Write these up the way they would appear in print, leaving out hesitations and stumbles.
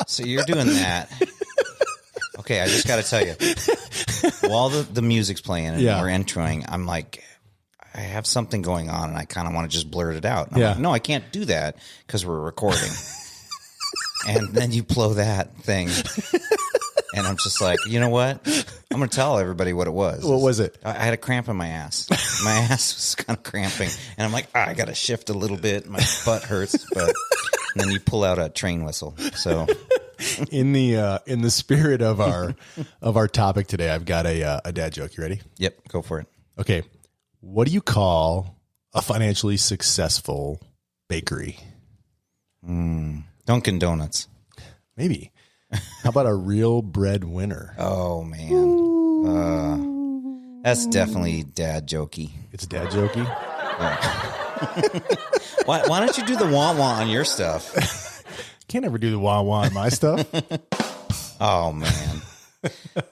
So you're doing that. Okay, I just got to tell you, while the music's playing and we're introing, I'm like, I have something going on, and I kind of want to just blurt it out. And I'm like, no, I can't do that because we're recording. And then you blow that thing, and I'm just like, you know what? I'm going to tell everybody what it was. What was it? I had a cramp in my ass. My ass was kind of cramping, and I'm like, I got to shift a little bit. My butt hurts, but and then you pull out a train whistle. So, in the spirit of our topic today, I've got a dad joke. You ready? Yep, go for it. Okay. What do you call a financially successful bakery? Dunkin' Donuts. Maybe. How about a real breadwinner? Oh, man. That's definitely dad jokey. It's dad jokey? Yeah. Why don't you do the wah-wah on your stuff? Can't ever do the wah-wah on my stuff. Oh, man.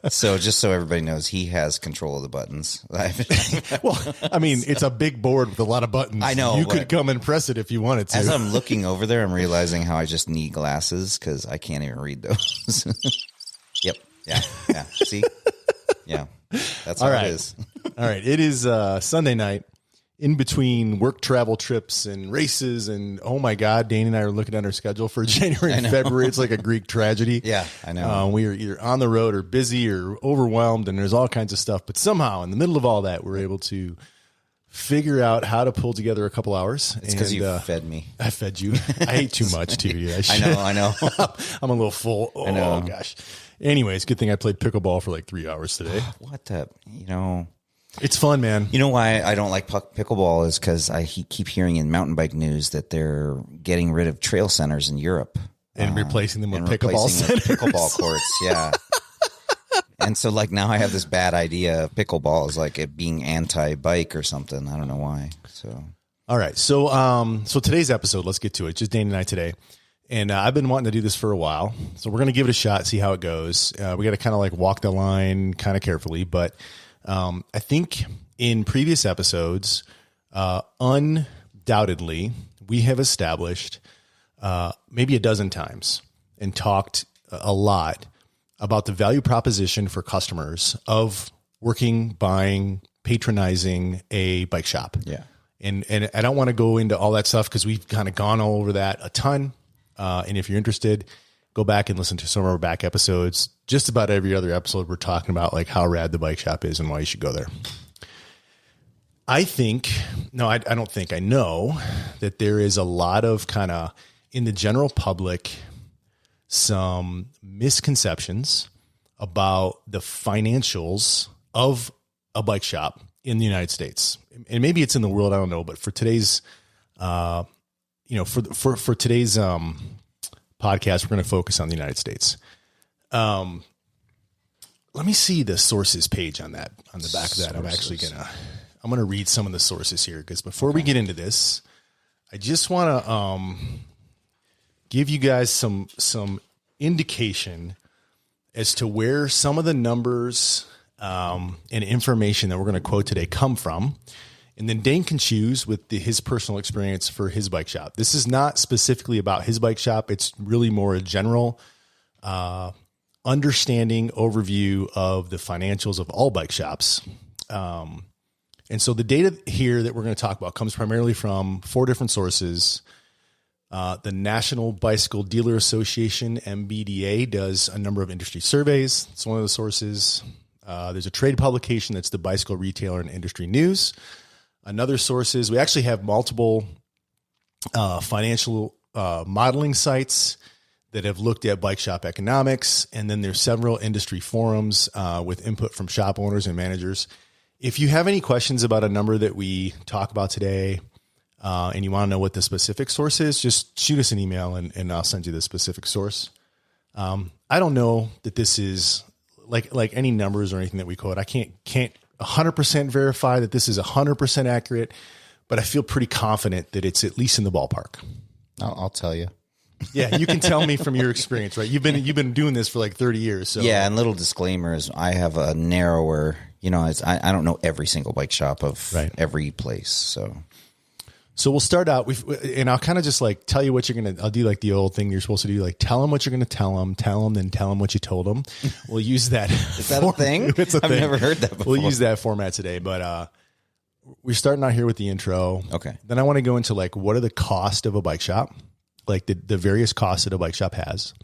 So just so everybody knows, he has control of the buttons. Well, I mean, it's a big board with a lot of buttons. I know. You could come and press it if you wanted to. As I'm looking over there, I'm realizing how I just need glasses because I can't even read those. Yep. Yeah. See? Yeah. That's how it is. All right. It is Sunday night. In between work travel trips and races, and oh my God, Danny and I are looking at our schedule for January and February. It's like a Greek tragedy. Yeah, I know. We are either on the road or busy or overwhelmed, and there's all kinds of stuff. But somehow, in the middle of all that, we're able to figure out how to pull together a couple hours. It's because you fed me. I fed you. I ate too much too. Yeah, I know. I'm a little full. Oh, I know. Gosh. Anyways, good thing I played pickleball for like 3 hours today. What the, It's fun, man. You know why I don't like pickleball is because I keep hearing in mountain bike news that they're getting rid of trail centers in Europe. And replacing them with pickleball centers. Pickleball courts, yeah. And so now I have this bad idea of pickleball is like it being anti-bike or something. I don't know why. So, all right. So today's episode, let's get to it. Just Danny and I today. And I've been wanting to do this for a while. So we're going to give it a shot, see how it goes. We got to kind of walk the line kind of carefully, but I think in previous episodes, undoubtedly, we have established maybe a dozen times and talked a lot about the value proposition for customers of working, buying, patronizing a bike shop. Yeah. And I don't want to go into all that stuff because we've kind of gone all over that a ton. And if you're interested, go back and listen to some of our back episodes. Just about every other episode, we're talking about how rad the bike shop is and why you should go there. I know that there is a lot of kind of in the general public, some misconceptions about the financials of a bike shop in the United States. And maybe it's in the world, I don't know, but for today's, for today's, podcast, we're going to focus on the United States. Let me see the sources page on the back of that. I'm going to read some of the sources here because before we get into this, I just want to give you guys some indication as to where some of the numbers and information that we're going to quote today come from. And then Dane can choose with his personal experience for his bike shop. This is not specifically about his bike shop. It's really more a general understanding overview of the financials of all bike shops. And so the data here that we're going to talk about comes primarily from 4 different sources. The National Bicycle Dealer Association, MBDA, does a number of industry surveys. It's one of the sources. There's a trade publication that's the Bicycle Retailer and Industry News. Another source is we actually have multiple financial modeling sites that have looked at bike shop economics. And then there's several industry forums with input from shop owners and managers. If you have any questions about a number that we talk about today and you want to know what the specific source is, just shoot us an email and I'll send you the specific source. I don't know that this is like any numbers or anything that we quote. I can't 100% verify that this is 100% accurate, but I feel pretty confident that it's at least in the ballpark. I'll tell you. Yeah, you can tell me from your experience, right? You've been doing this for like 30 years. So yeah, and little disclaimers. I have a narrower, I don't know every single bike shop of every place. So we'll start out and I'll kind of just like tell you what I'll do like the old thing you're supposed to do, like tell them what you're going to tell them, then tell them what you told them. We'll use that. Is that a thing? It's a thing. I've never heard that before. We'll use that format today, but we're starting out here with the intro. Okay. Then I want to go into like, what are the cost of a bike shop? Like the various costs that a bike shop has.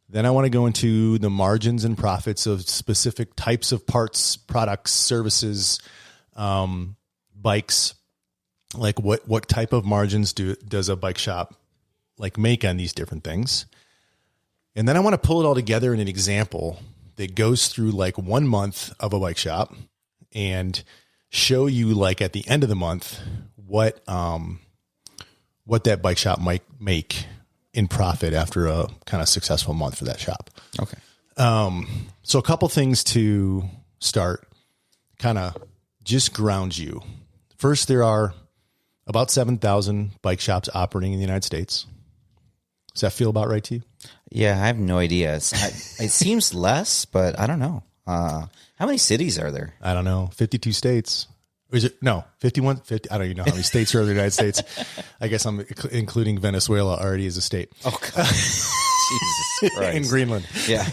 Then I want to go into the margins and profits of specific types of parts, products, services, bikes. Like what type of margins does a bike shop like make on these different things? And then I want to pull it all together in an example that goes through like 1 month of a bike shop and show you like at the end of the month what that bike shop might make in profit after a kind of successful month for that shop. Okay. So a couple things to start, kind of just ground you. First, there are about 7,000 bike shops operating in the United States. Does that feel about right to you? Yeah, I have no idea. It seems less, but I don't know. How many cities are there? I don't know. 52 states. Or is it? No, 51, 50. I don't even know how many states are in the United States. I guess I'm including Venezuela already as a state. Oh, God. Jesus Christ. In Greenland. Yeah.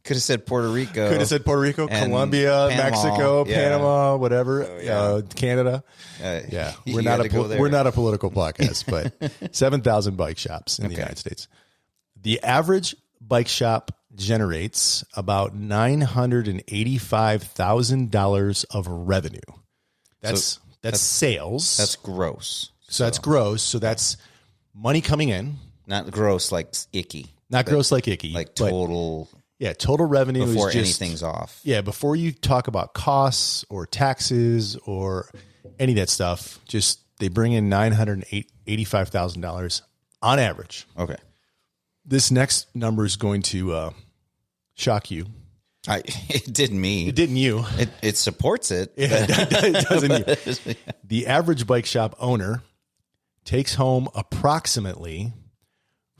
Could have said Puerto Rico. Colombia, Panama, Mexico, Panama, whatever. Canada. We're not a political podcast, but 7,000 bike shops in the United States. The average bike shop generates about $985,000 of revenue. That's sales. That's gross. So that's gross. So that's money coming in. Not gross like icky. Not gross like icky. Like total. Yeah, total revenue before is just, anything's off. Yeah, before you talk about costs or taxes or any of that stuff, just they bring in $985,000 on average. Okay. This next number is going to shock you. It didn't me. It didn't you. It supports it. Yeah, it doesn't you. The average bike shop owner takes home approximately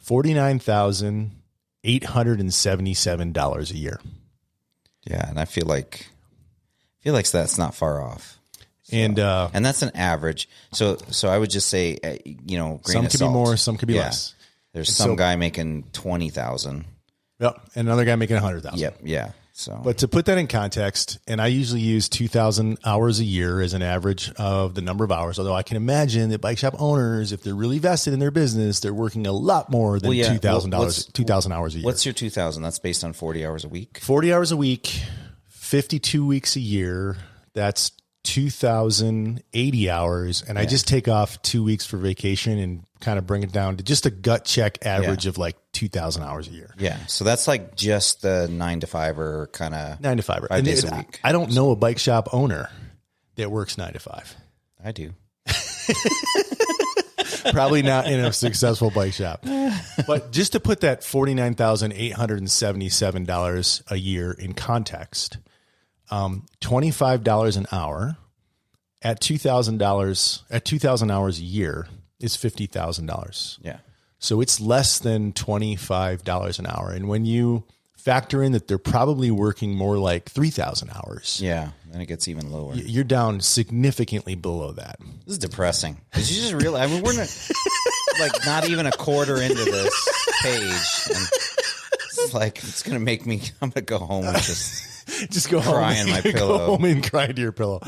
$49,877 a year. Yeah, and I feel like that's not far off. So, and that's an average. So I would just say, grain some of could salt. be more, some could be less. There's some guy making 20,000. Yep, and another guy making 100,000. Yep, yeah. So, but to put that in context, and I usually use 2,000 hours a year as an average of the number of hours. Although I can imagine that bike shop owners, if they're really vested in their business, they're working a lot more than $2,000 hours a year. What's your 2,000? That's based on 40 hours a week. 40 hours a week, 52 weeks a year. That's 2,080 hours, and I just take off 2 weeks for vacation and kind of bring it down to just a gut check average of like 2,000 hours a year. Yeah, so that's like just the 9 to 5 or kind of 9 to 5 5 days a week. I don't know a bike shop owner that works 9 to 5. I do. Probably not in a successful bike shop. But just to put that $49,877 a year in context, $25 an hour at $2,000 at 2,000 hours a year is $50,000. Yeah. So it's less than $25 an hour. And when you factor in that they're probably working more like 3,000 hours. Yeah. Then it gets even lower. You're down significantly below that. This is depressing. Did you just realize? I mean, we're not even a quarter into this page. And it's like, it's going to make me, I'm going to go home and just go cry home, in my pillow. Go home and cry into your pillow.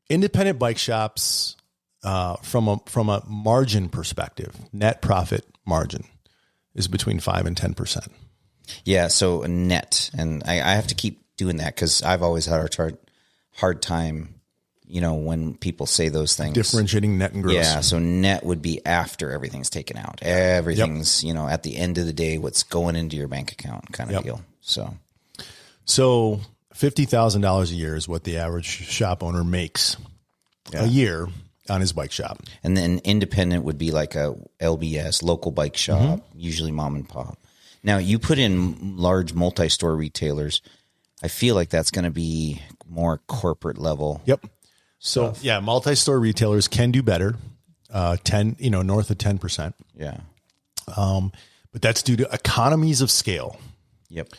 Independent bike shops, from a margin perspective, net profit margin is between 5 and 10%. Yeah. So net, and I have to keep doing that because I've always had a hard time, when people say those things. Differentiating net and gross. Yeah. So net would be after everything's taken out. Everything's, at the end of the day, what's going into your bank account kind of deal. So $50,000 a year is what the average shop owner makes a year on his bike shop. And then independent would be like a LBS, local bike shop, usually mom and pop. Now you put in large multi-store retailers. I feel like that's going to be more corporate level. Yep. So multi-store retailers can do better. 10, north of 10%. Yeah. But that's due to economies of scale. Yep.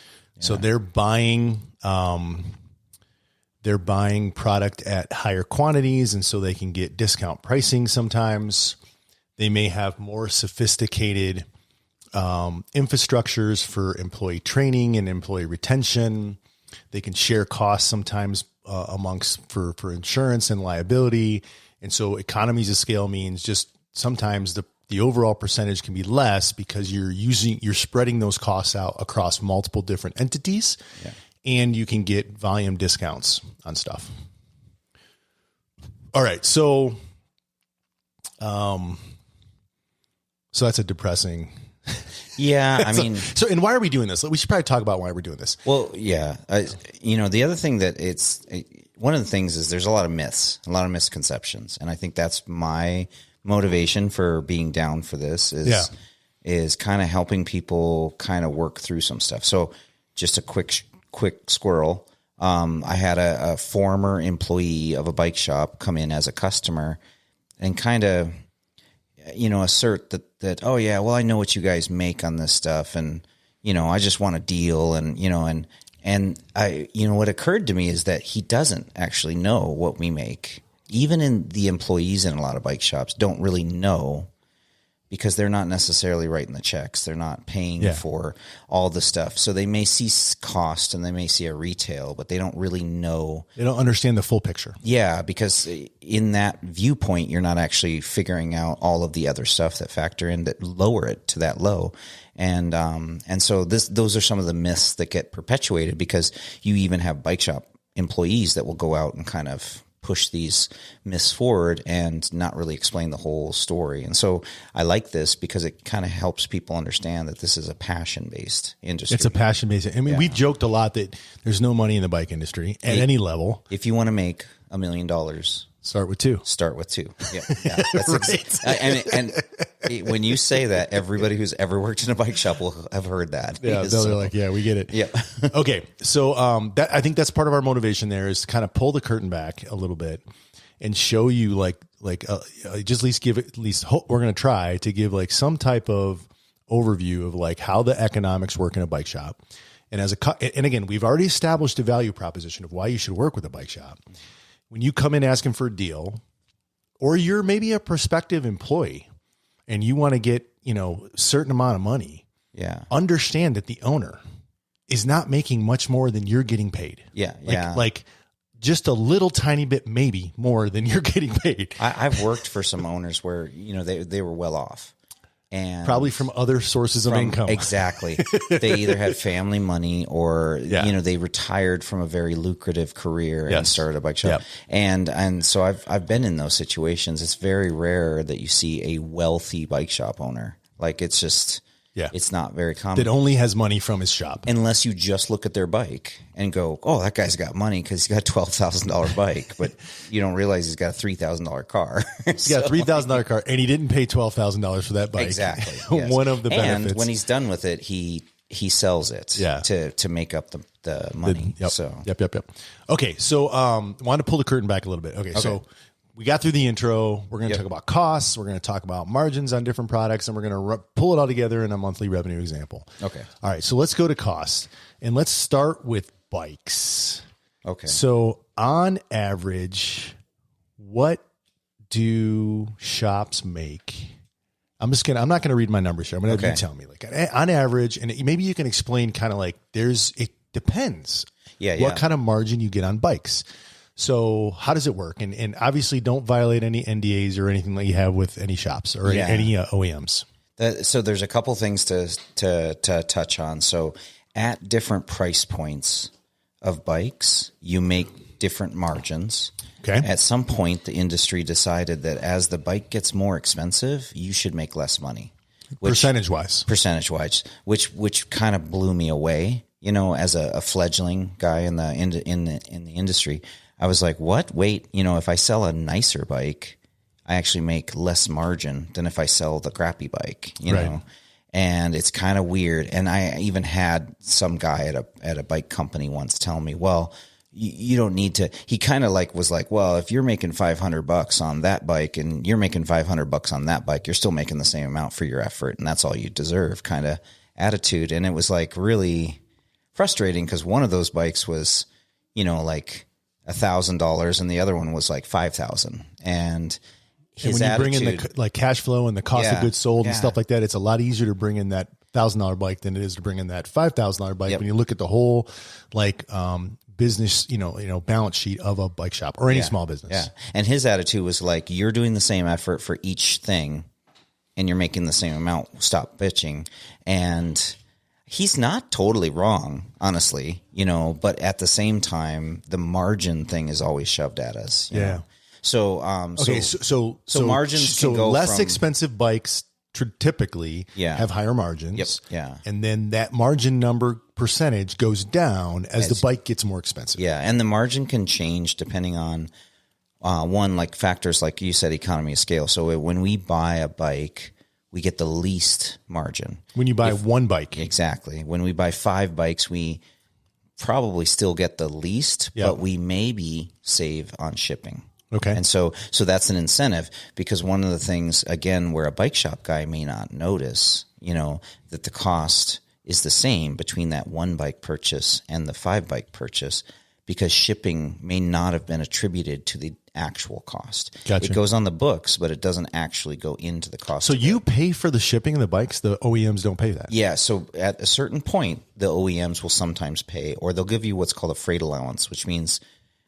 So they're buying They're buying product at higher quantities, and so they can get discount pricing sometimes. They may have more sophisticated infrastructures for employee training and employee retention. They can share costs sometimes amongst for insurance and liability. And so economies of scale means just sometimes the overall percentage can be less because you're spreading those costs out across multiple different entities, and you can get volume discounts on stuff. All right. So that's a depressing. Yeah. I mean, and why are we doing this? We should probably talk about why we're doing this. Well, yeah. The other thing one of the things is there's a lot of myths, a lot of misconceptions. And I think that's my motivation for being down for this is kind of helping people kind of work through some stuff. So just a quick squirrel. I had a former employee of a bike shop come in as a customer and kind of, assert that, oh yeah, well, I know what you guys make on this stuff. And, I just want a deal. And I, what occurred to me is that he doesn't actually know what we make. Even in the employees in a lot of bike shops don't really know because they're not necessarily writing the checks. They're not paying for all the stuff. So they may see cost and they may see a retail, but they don't really know. They don't understand the full picture. Yeah, because in that viewpoint, you're not actually figuring out all of the other stuff that factor in that lower it to that low. And so those are some of the myths that get perpetuated because you even have bike shop employees that will go out and kind of push these myths forward and not really explain the whole story. And so I like this because it kind of helps people understand that this is a passion-based industry. It's a passion-based. I mean, we've joked a lot that there's no money in the bike industry at any level. If you want to make $1 million, start with two. Yeah. That's right. And when you say that, everybody who's ever worked in a bike shop will have heard that. Yeah, they're like, yeah, we get it. Yeah. Okay. So I think that's part of our motivation there is to kind of pull the curtain back a little bit and show you just at least give it, at least we're going to try to give like some type of overview of like how the economics work in a bike shop. And and again, we've already established a value proposition of why you should work with a bike shop. When you come in asking for a deal, or you're maybe a prospective employee and you want to get, a certain amount of money, understand that the owner is not making much more than you're getting paid. Like just a little tiny bit, maybe more than you're getting paid. I've worked for some owners where, they were well off. And probably from other sources of income. Exactly. They either had family money or, they retired from a very lucrative career and started a bike shop. Yep. And so I've been in those situations. It's very rare that you see a wealthy bike shop owner. Like it's just, it's not very common. That only has money from his shop. Unless you just look at their bike and go, oh, that guy's got money because he's got a $12,000 bike, but you don't realize he's got a $3,000 car. He's got a $3,000 car and he didn't pay $12,000 for that bike. Exactly. Yes. One of the benefits. And when he's done with it, he sells it to make up the money. Yep. Okay. So, want to pull the curtain back a little bit. Okay. So we got through the intro. We're going to talk about costs. We're going to talk about margins on different products, and we're going to pull it all together in a monthly revenue example. Okay. All right. So let's go to costs, and let's start with bikes. Okay. So on average, what do shops make? I'm not going to read my numbers here. I'm going to have you tell me, like on average, and maybe you can explain kind of like it depends. What kind of margin you get on bikes. So how does it work? And obviously don't violate any NDAs or anything that you have with any shops or any OEMs. So there's a couple things to touch on. So at different price points of bikes, you make different margins. Okay. At some point, the industry decided that as the bike gets more expensive, you should make less money. Percentage wise, which kind of blew me away, as a fledgling guy in the industry. I was like, what? Wait, if I sell a nicer bike, I actually make less margin than if I sell the crappy bike, you know? And it's kind of weird. And I even had some guy at a bike company once tell me, well, you don't need to, he kind of was like, well, if you're making $500 on that bike and you're making $500 on that bike, you're still making the same amount for your effort. And that's all you deserve kind of attitude. And it was like really frustrating because one of those bikes was, $1,000 and the other one was like $5,000. And his when you bring attitude, in the cash flow and the cost of goods sold and stuff like that, it's a lot easier to bring in that $1,000 bike than it is to bring in that $5,000 bike. When you look at the whole business, balance sheet of a bike shop or any small business. Yeah. And his attitude was like, you're doing the same effort for each thing and you're making the same amount. Stop bitching. And he's not totally wrong, honestly, but at the same time, the margin thing is always shoved at us. You know? So, so margins can go less from expensive bikes typically have higher margins. Yep. Yeah. And then that margin number percentage goes down as the bike gets more expensive. Yeah. And the margin can change depending on like factors, like you said, economy of scale. So when we buy a bike, we get the least margin. When you buy one bike. Exactly. When we buy 5 bikes, we probably still get the least, but we maybe save on shipping. Okay. And so that's an incentive, because one of the things, again, where a bike shop guy may not notice, that the cost is the same between that 1 bike purchase and the 5 bike purchase, because shipping may not have been attributed to the actual cost. Gotcha. It goes on the books, but it doesn't actually go into the cost. So you pay for the shipping of the bikes, the OEMs don't pay that? Yeah. So at a certain point, the OEMs will sometimes pay, or they'll give you what's called a freight allowance, which means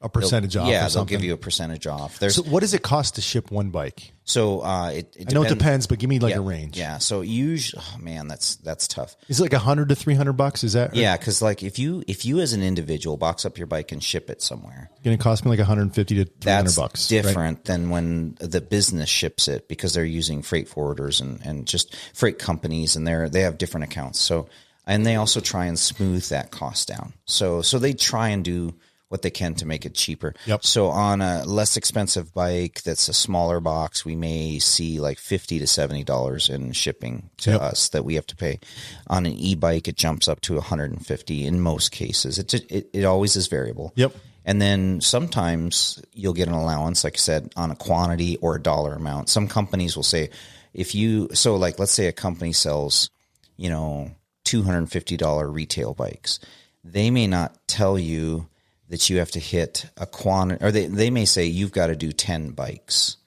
a percentage off. Yeah, or they'll give you a percentage off. So what does it cost to ship 1 bike? So it I know it depends, but give me a range. Yeah. So usually, that's tough. Is it like $100 to $300? Is that right? Yeah? Because like if you as an individual box up your bike and ship it somewhere, it's going to cost me like $150 to $300. That's different than when the business ships it, because they're using freight forwarders and just freight companies, and they have different accounts. So, and they also try and smooth that cost down. So they try and do what they can to make it cheaper. Yep. So on a less expensive bike that's a smaller box, we may see like $50 to $70 in shipping to us that we have to pay. On an e-bike, it jumps up to $150 in most cases. It always is variable. Yep. And then sometimes you'll get an allowance, like I said, on a quantity or a dollar amount. Some companies will say, let's say a company sells, $250 retail bikes. They may not tell you that you have to hit a quantity, or they may say you've got to do 10 bikes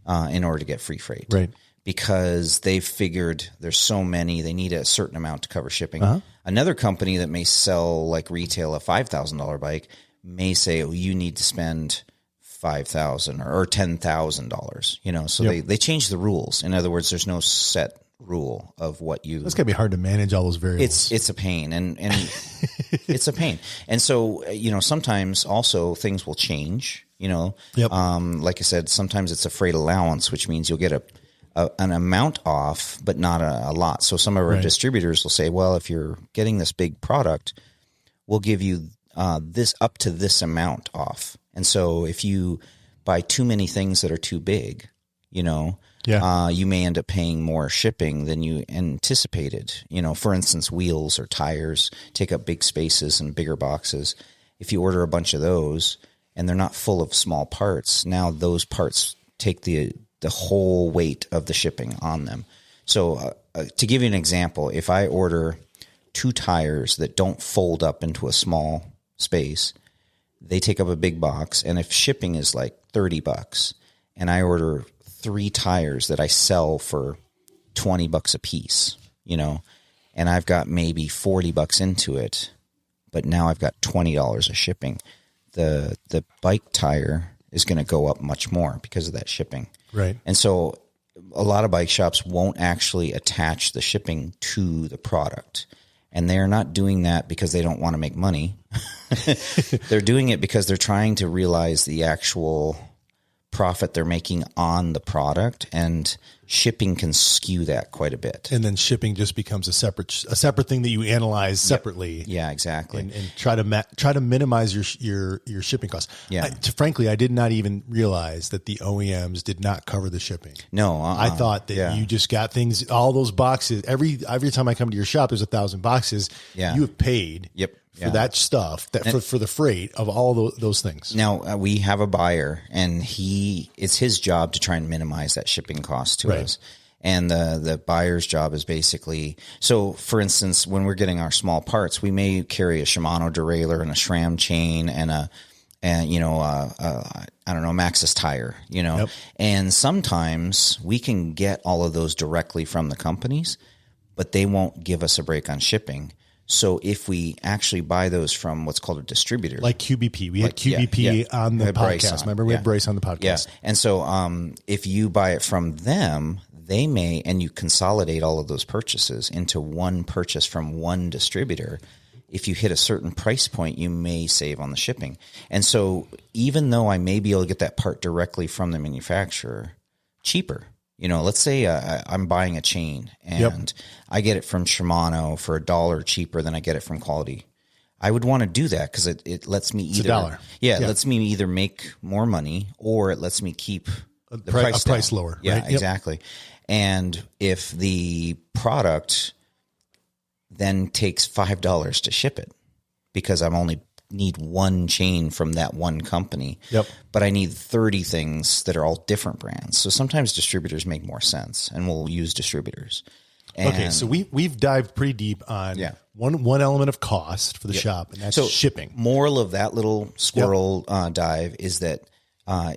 in order to get free freight. Right. Because they've figured there's so many, they need a certain amount to cover shipping. Another company that may sell like retail a $5,000 bike may say, you need to spend $5,000 or $10,000, so they change the rules. In other words, there's no set rule of what you. That's gotta be hard to manage all those variables. It's a pain, and it's a pain. And so, sometimes also things will change, like I said, sometimes it's a freight allowance, which means you'll get an amount off, but not a lot. So some of our distributors will say, well, if you're getting this big product, we'll give you this up to this amount off. And so if you buy too many things that are too big, you may end up paying more shipping than you anticipated. For instance, wheels or tires take up big spaces and bigger boxes. If you order a bunch of those and they're not full of small parts, now those parts take the whole weight of the shipping on them. So to give you an example, if I order 2 tires that don't fold up into a small space, they take up a big box. And if shipping is like $30 and I order 3 tires that I sell for $20 a piece, and I've got maybe $40 into it, but now I've got $20 of shipping. The bike tire is going to go up much more because of that shipping. Right. And so a lot of bike shops won't actually attach the shipping to the product. And they're not doing that because they don't want to make money. They're doing it because they're trying to realize the actual profit they're making on the product, and shipping can skew that quite a bit. And then shipping just becomes a separate thing that you analyze separately. Yeah, exactly. And try to minimize your shipping costs. Yeah. Frankly, I did not even realize that the OEMs did not cover the shipping. No, I thought that you just got things, all those boxes. Every time I come to your shop, there's 1,000 boxes. Yeah. You have paid. Yep. For that stuff, for the freight of all those things. Now, we have a buyer, and it's his job to try and minimize that shipping cost to us. And the buyer's job is basically, so for instance, when we're getting our small parts, we may carry a Shimano derailleur and a SRAM chain and and, I don't know, Maxxis tire, and sometimes we can get all of those directly from the companies, but they won't give us a break on shipping. So if we actually buy those from what's called a distributor, like QBP, we had QBP on the podcast. Remember, we had Bryce on the podcast. Yeah. And so if you buy it from them, they may, and you consolidate all of those purchases into one purchase from one distributor. If you hit a certain price point, you may save on the shipping. And so even though I may be able to get that part directly from the manufacturer cheaper, let's say I'm buying a chain and I get it from Shimano for $1 cheaper than I get it from Quality. I would want to do that because it lets me either, $1. It lets me either make more money or it lets me keep the price lower. Yeah, right? exactly. And if the product then takes $5 to ship it because I'm only need one chain from that one company, but I need 30 things that are all different brands. So sometimes distributors make more sense, and we'll use distributors. Okay, so we've dived pretty deep on one element of cost for the shop, and that's shipping. Moral of that little squirrel dive is that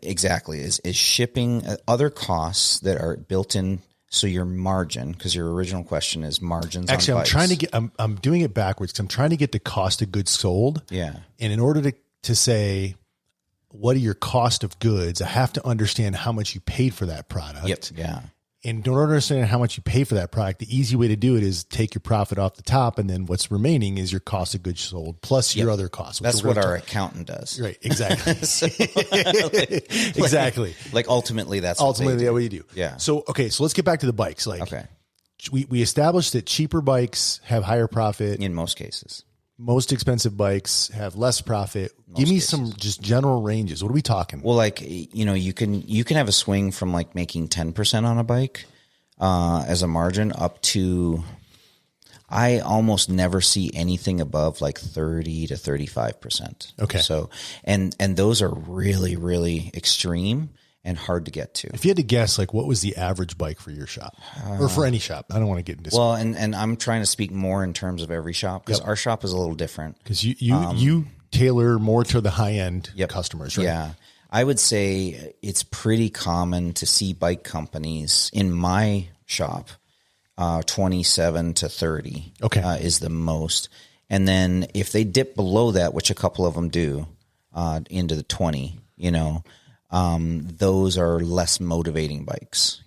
is shipping, other costs that are built in. So your margin, because your original question is margins. Actually, on I'm trying to get. I'm doing it backwards. I'm trying to get the cost of goods sold. Yeah. And in order to say what are your cost of goods, I have to understand how much you paid for that product. Yep. Yeah. And in order to understand how much you pay for that product, the easy way to do it is take your profit off the top, and then what's remaining is your cost of goods sold plus your other costs. That's what our accountant does. Right. Exactly. Exactly. Like ultimately, that's what you do. Yeah. So, okay. So let's get back to the bikes. We established that cheaper bikes have higher profit. In most cases. Most expensive bikes have less profit. Give me some just general ranges. What are we talking? Well, you can have a swing from like making 10% on a bike as a margin up to, I almost never see anything above like 30 to 35%. Okay. So, and those are really, really extreme and hard to get to. If you had to guess, like, what was the average bike for your shop or for any shop? I don't want to get into. Well, and I'm trying to speak more in terms of every shop because our shop is a little different. Because you tailor more to the high end customers, right? Yeah, I would say it's pretty common to see bike companies in my shop, 27 to 30. Is the most, and then if they dip below that, which a couple of them do, into the 20, those are less motivating bikes,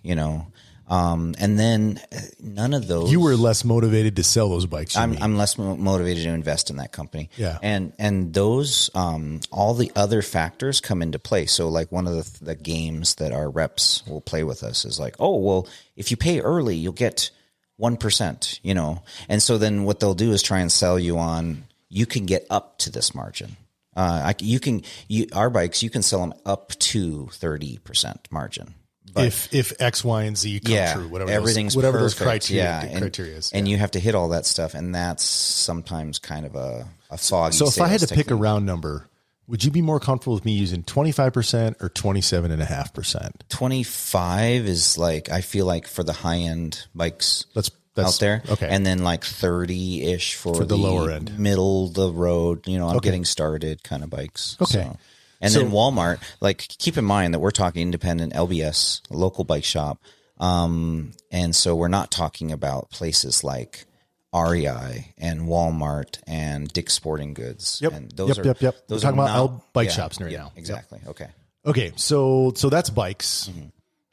and then none of those. You were less motivated to sell those bikes. I'm less motivated to invest in that company. Yeah. And those, all the other factors come into play. So like one of the games that our reps will play with us is like, oh, well, if you pay early, you'll get 1%, and so then what they'll do is try and sell you on, you can get up to this margin. Our bikes, you can sell them up to 30% margin. But if X, Y, and Z come true, whatever those criteria is. And you have to hit all that stuff. And that's sometimes kind of a foggy. So if I had to pick a round number, would you be more comfortable with me using 25% or 27.5%? 25 is like, I feel like for the high end bikes. That's out there. Okay. And then like 30-ish for the lower end, middle of the road, I'm getting started kind of bikes. Okay. So. And then Walmart, like keep in mind that we're talking independent LBS, local bike shop. And so we're not talking about places like REI and Walmart and Dick's Sporting Goods. Yep. And those Those we're talking about bike shops right now. Exactly. Yep. Okay. Okay. So that's bikes,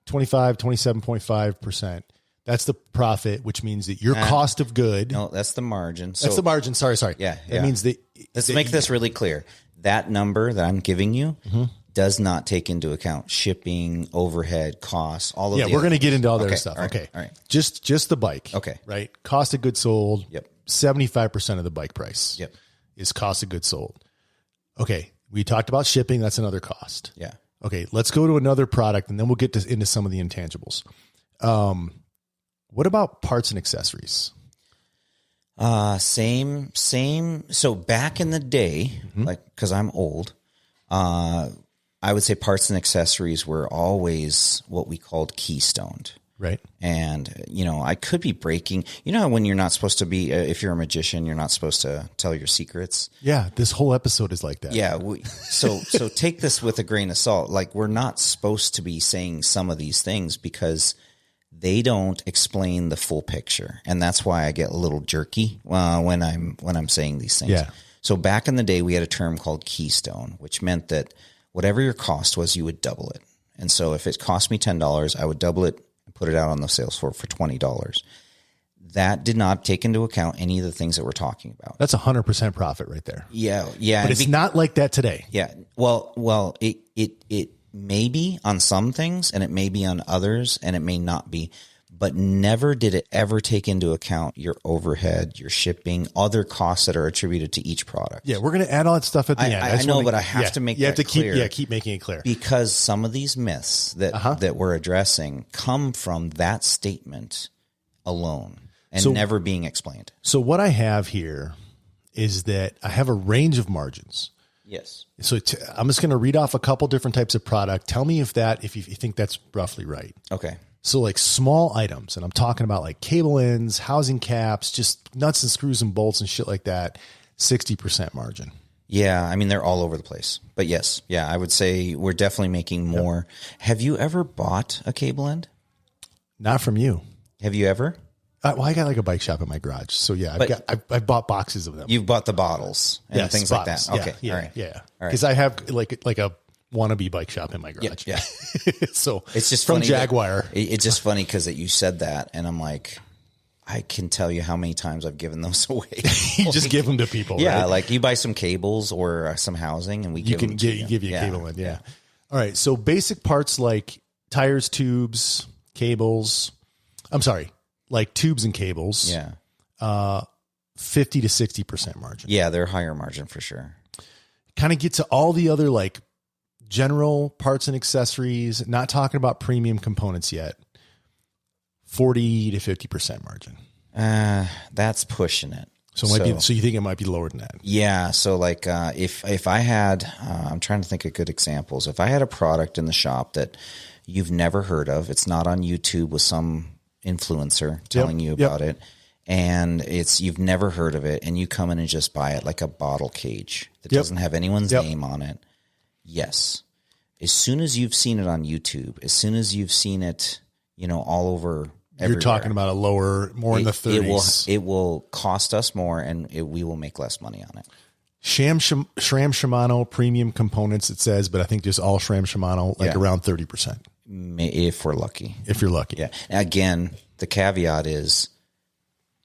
27.5%. That's the profit, which means that your cost of good. No, that's the margin. That's the margin. Sorry. Yeah. That means that. Let's make this really clear. That number that I'm giving you does not take into account shipping, overhead, costs, all of that. Yeah, we're going to get into all that stuff. All okay. All right. Just the bike. Okay. Right. Cost of goods sold. Yep. 75% of the bike price. Yep. Is cost of goods sold. Okay. We talked about shipping. That's another cost. Yeah. Okay. Let's go to another product and then we'll get into some of the intangibles. What about parts and accessories? Same. So back in the day, cause I'm old, I would say parts and accessories were always what we called keystoned. Right. And, I could be breaking, how when you're not supposed to be, if you're a magician, you're not supposed to tell your secrets. Yeah. This whole episode is like that. Yeah. So take this with a grain of salt. Like, we're not supposed to be saying some of these things because they don't explain the full picture. And that's why I get a little jerky when I'm saying these things. Yeah. So back in the day, we had a term called keystone, which meant that whatever your cost was, you would double it. And so if it cost me $10, I would double it and put it out on the sales floor for $20. That did not take into account any of the things that we're talking about. That's 100% profit right there. Yeah. But it's not like that today. Yeah. Well, it may be on some things and it may be on others and it may not be, but never did it ever take into account your overhead, your shipping, other costs that are attributed to each product. Yeah, we're going to add all that stuff at the end. I know, but I have to make that clear. Keep making it clear. Because some of these myths that we're addressing come from that statement alone and never being explained. So what I have here is that I have a range of margins. Yes. So I'm just going to read off a couple different types of product. Tell me if you think that's roughly right. Okay. So like small items, and I'm talking about like cable ends, housing caps, just nuts and screws and bolts and shit like that, 60% margin. Yeah, I mean, they're all over the place. But yes, yeah, I would say we're definitely making more. Yep. Have you ever bought a cable end? Not from you. Have you ever? I got like a bike shop in my garage. So yeah, I've bought boxes of them. You've bought the bottles and things like that. Okay. Yeah, all right. Yeah. Because I have like a wannabe bike shop in my garage. Yeah. So it's just from funny Jaguar. It's just funny because you said that, and I'm like, I can tell you how many times I've given those away. You just give them to people. Yeah, right? like you buy some cables or some housing, and we give you a cable end. Yeah. All right. So basic parts like tires, tubes, cables. I'm sorry, like tubes and cables. Yeah. 50 to 60% margin. Yeah, they're higher margin for sure. Kind of get to all the other like general parts and accessories, not talking about premium components yet. 40 to 50% margin. That's pushing it. So you think it might be lower than that? Yeah. So like, if I had, I'm trying to think of good examples. If I had a product in the shop that you've never heard of, it's not on YouTube with some influencer telling you about it, and you've never heard of it, and you come in and just buy it like a bottle cage that doesn't have anyone's name on it. Yes. As soon as you've seen it on YouTube, as soon as you've seen it, all over everywhere, you're talking about a lower, more in the 30s. It will cost us more, and we will make less money on it. SRAM Shimano premium components, it says, but I think just all SRAM Shimano, around 30%. If we're lucky. If you're lucky. Yeah. Again, the caveat is,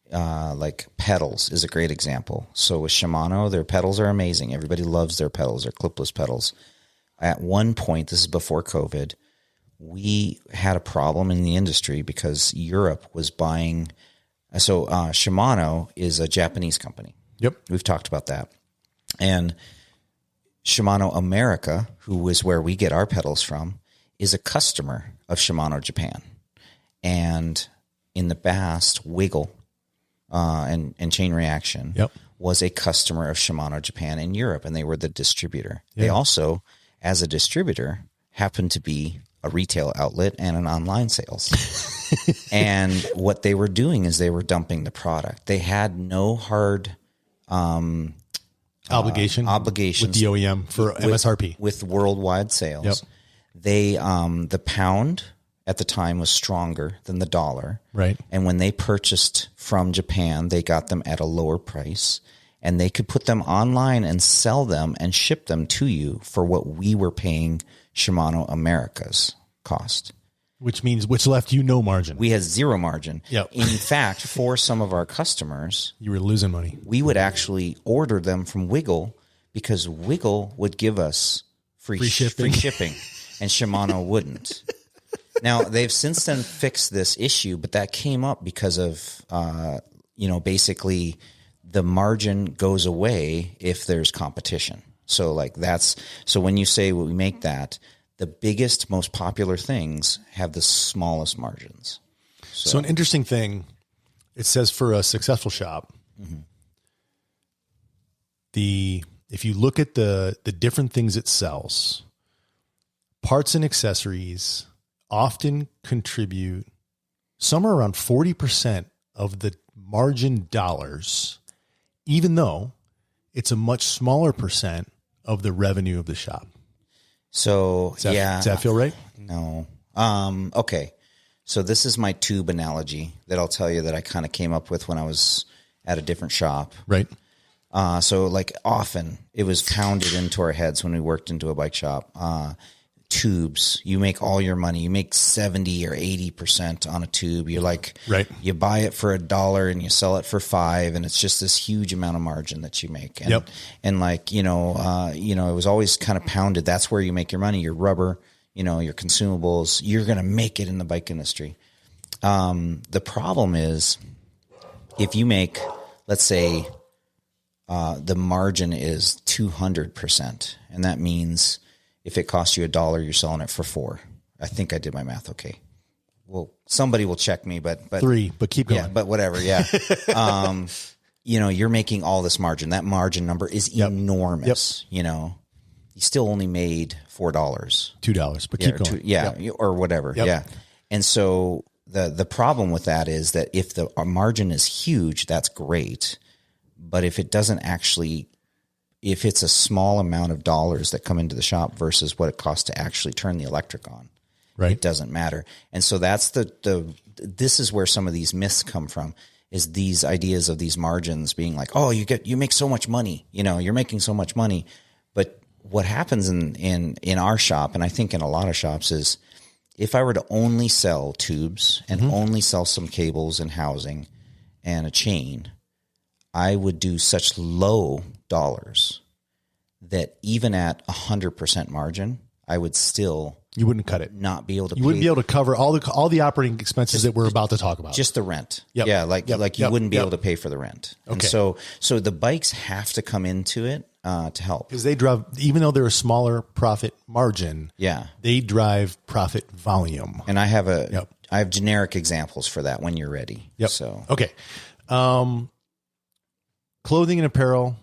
like pedals is a great example. So with Shimano, their pedals are amazing. Everybody loves their pedals, their clipless pedals. At one point, this is before COVID, we had a problem in the industry because Europe was buying. So Shimano is a Japanese company. Yep. We've talked about that. And Shimano America, who is where we get our pedals from, is a customer of Shimano Japan. And in the past, Wiggle and Chain Reaction was a customer of Shimano Japan in Europe, and they were the distributor. Yeah. They also, as a distributor, happened to be a retail outlet and an online sales. And what they were doing is they were dumping the product. They had no hard obligations with the OEM for MSRP. With worldwide sales. Yep. They the pound at the time was stronger than the dollar. Right. And when they purchased from Japan, they got them at a lower price, and they could put them online and sell them and ship them to you for what we were paying Shimano America's cost. Which left you no margin. We had zero margin. Yep. In fact, for some of our customers, you were losing money. We would actually order them from Wiggle because Wiggle would give us free shipping and Shimano wouldn't. Now, they've since then fixed this issue, but that came up because of, basically the margin goes away if there's competition. So when you say we make that, the biggest, most popular things have the smallest margins. So an interesting thing, it says for a successful shop, if you look at the different things it sells, parts and accessories often contribute somewhere around 40% of the margin dollars, even though it's a much smaller percent of the revenue of the shop. So, does that feel right? No. Okay. So this is my tube analogy that I'll tell you that I kind of came up with when I was at a different shop. Right. So like often it was pounded into our heads when we worked into a bike shop. Tubes, you make all your money. You make 70 or 80% on a tube. You're like, right. You buy it for $1 and you sell it for $5, and it's just this huge amount of margin that you make. And, and like, it was always kind of pounded. That's where you make your money. Your rubber, your consumables, you're going to make it in the bike industry. The problem is if you make, let's say, the margin is 200%, and that means if it costs you $1, you're selling it for $4. I think I did my math okay. Well, somebody will check me, but $3, but keep going. Yeah, but whatever. Yeah. You're making all this margin. That margin number is enormous. You still only made $4, $2, but keep going. Or whatever. Yeah. And so the problem with that is that if the margin is huge, that's great. But if it doesn't actually, if it's a small amount of dollars that come into the shop versus what it costs to actually turn the electric on, right, it doesn't matter. And so that's this is where some of these myths come from, is these ideas of these margins being like, oh, you make so much money, you're making so much money. But what happens in our shop, and I think in a lot of shops, is if I were to only sell tubes and only sell some cables and housing and a chain, I would do such low dollars that even at 100% margin, I would still, you wouldn't cut it, not be able to. You wouldn't be able to cover all the operating expenses that we're about to talk about. Just the rent. Yeah, you wouldn't be able to pay for the rent. Okay. And so the bikes have to come into it to help, because they drive, even though they're a smaller profit margin. Yeah, they drive profit volume. And I have I have generic examples for that when you're ready. Yep. So okay. Clothing and apparel,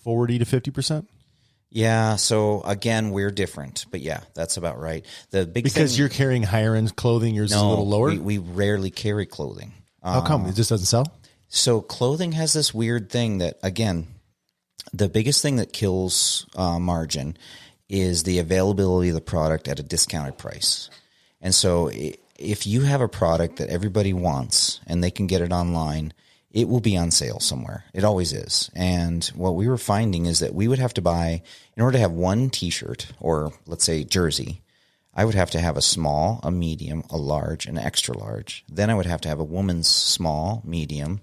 40 to 50%. Yeah. So again, we're different, but yeah, that's about right. Because you're carrying higher end clothing, yours is a little lower. We rarely carry clothing. How come it just doesn't sell? So clothing has this weird thing that, again, the biggest thing that kills margin is the availability of the product at a discounted price. And so if you have a product that everybody wants and they can get it online, it will be on sale somewhere. It always is. And what we were finding is that we would have to buy, in order to have one t-shirt or let's say jersey, I would have to have a small, a medium, a large, an extra large. Then I would have to have a woman's small, medium,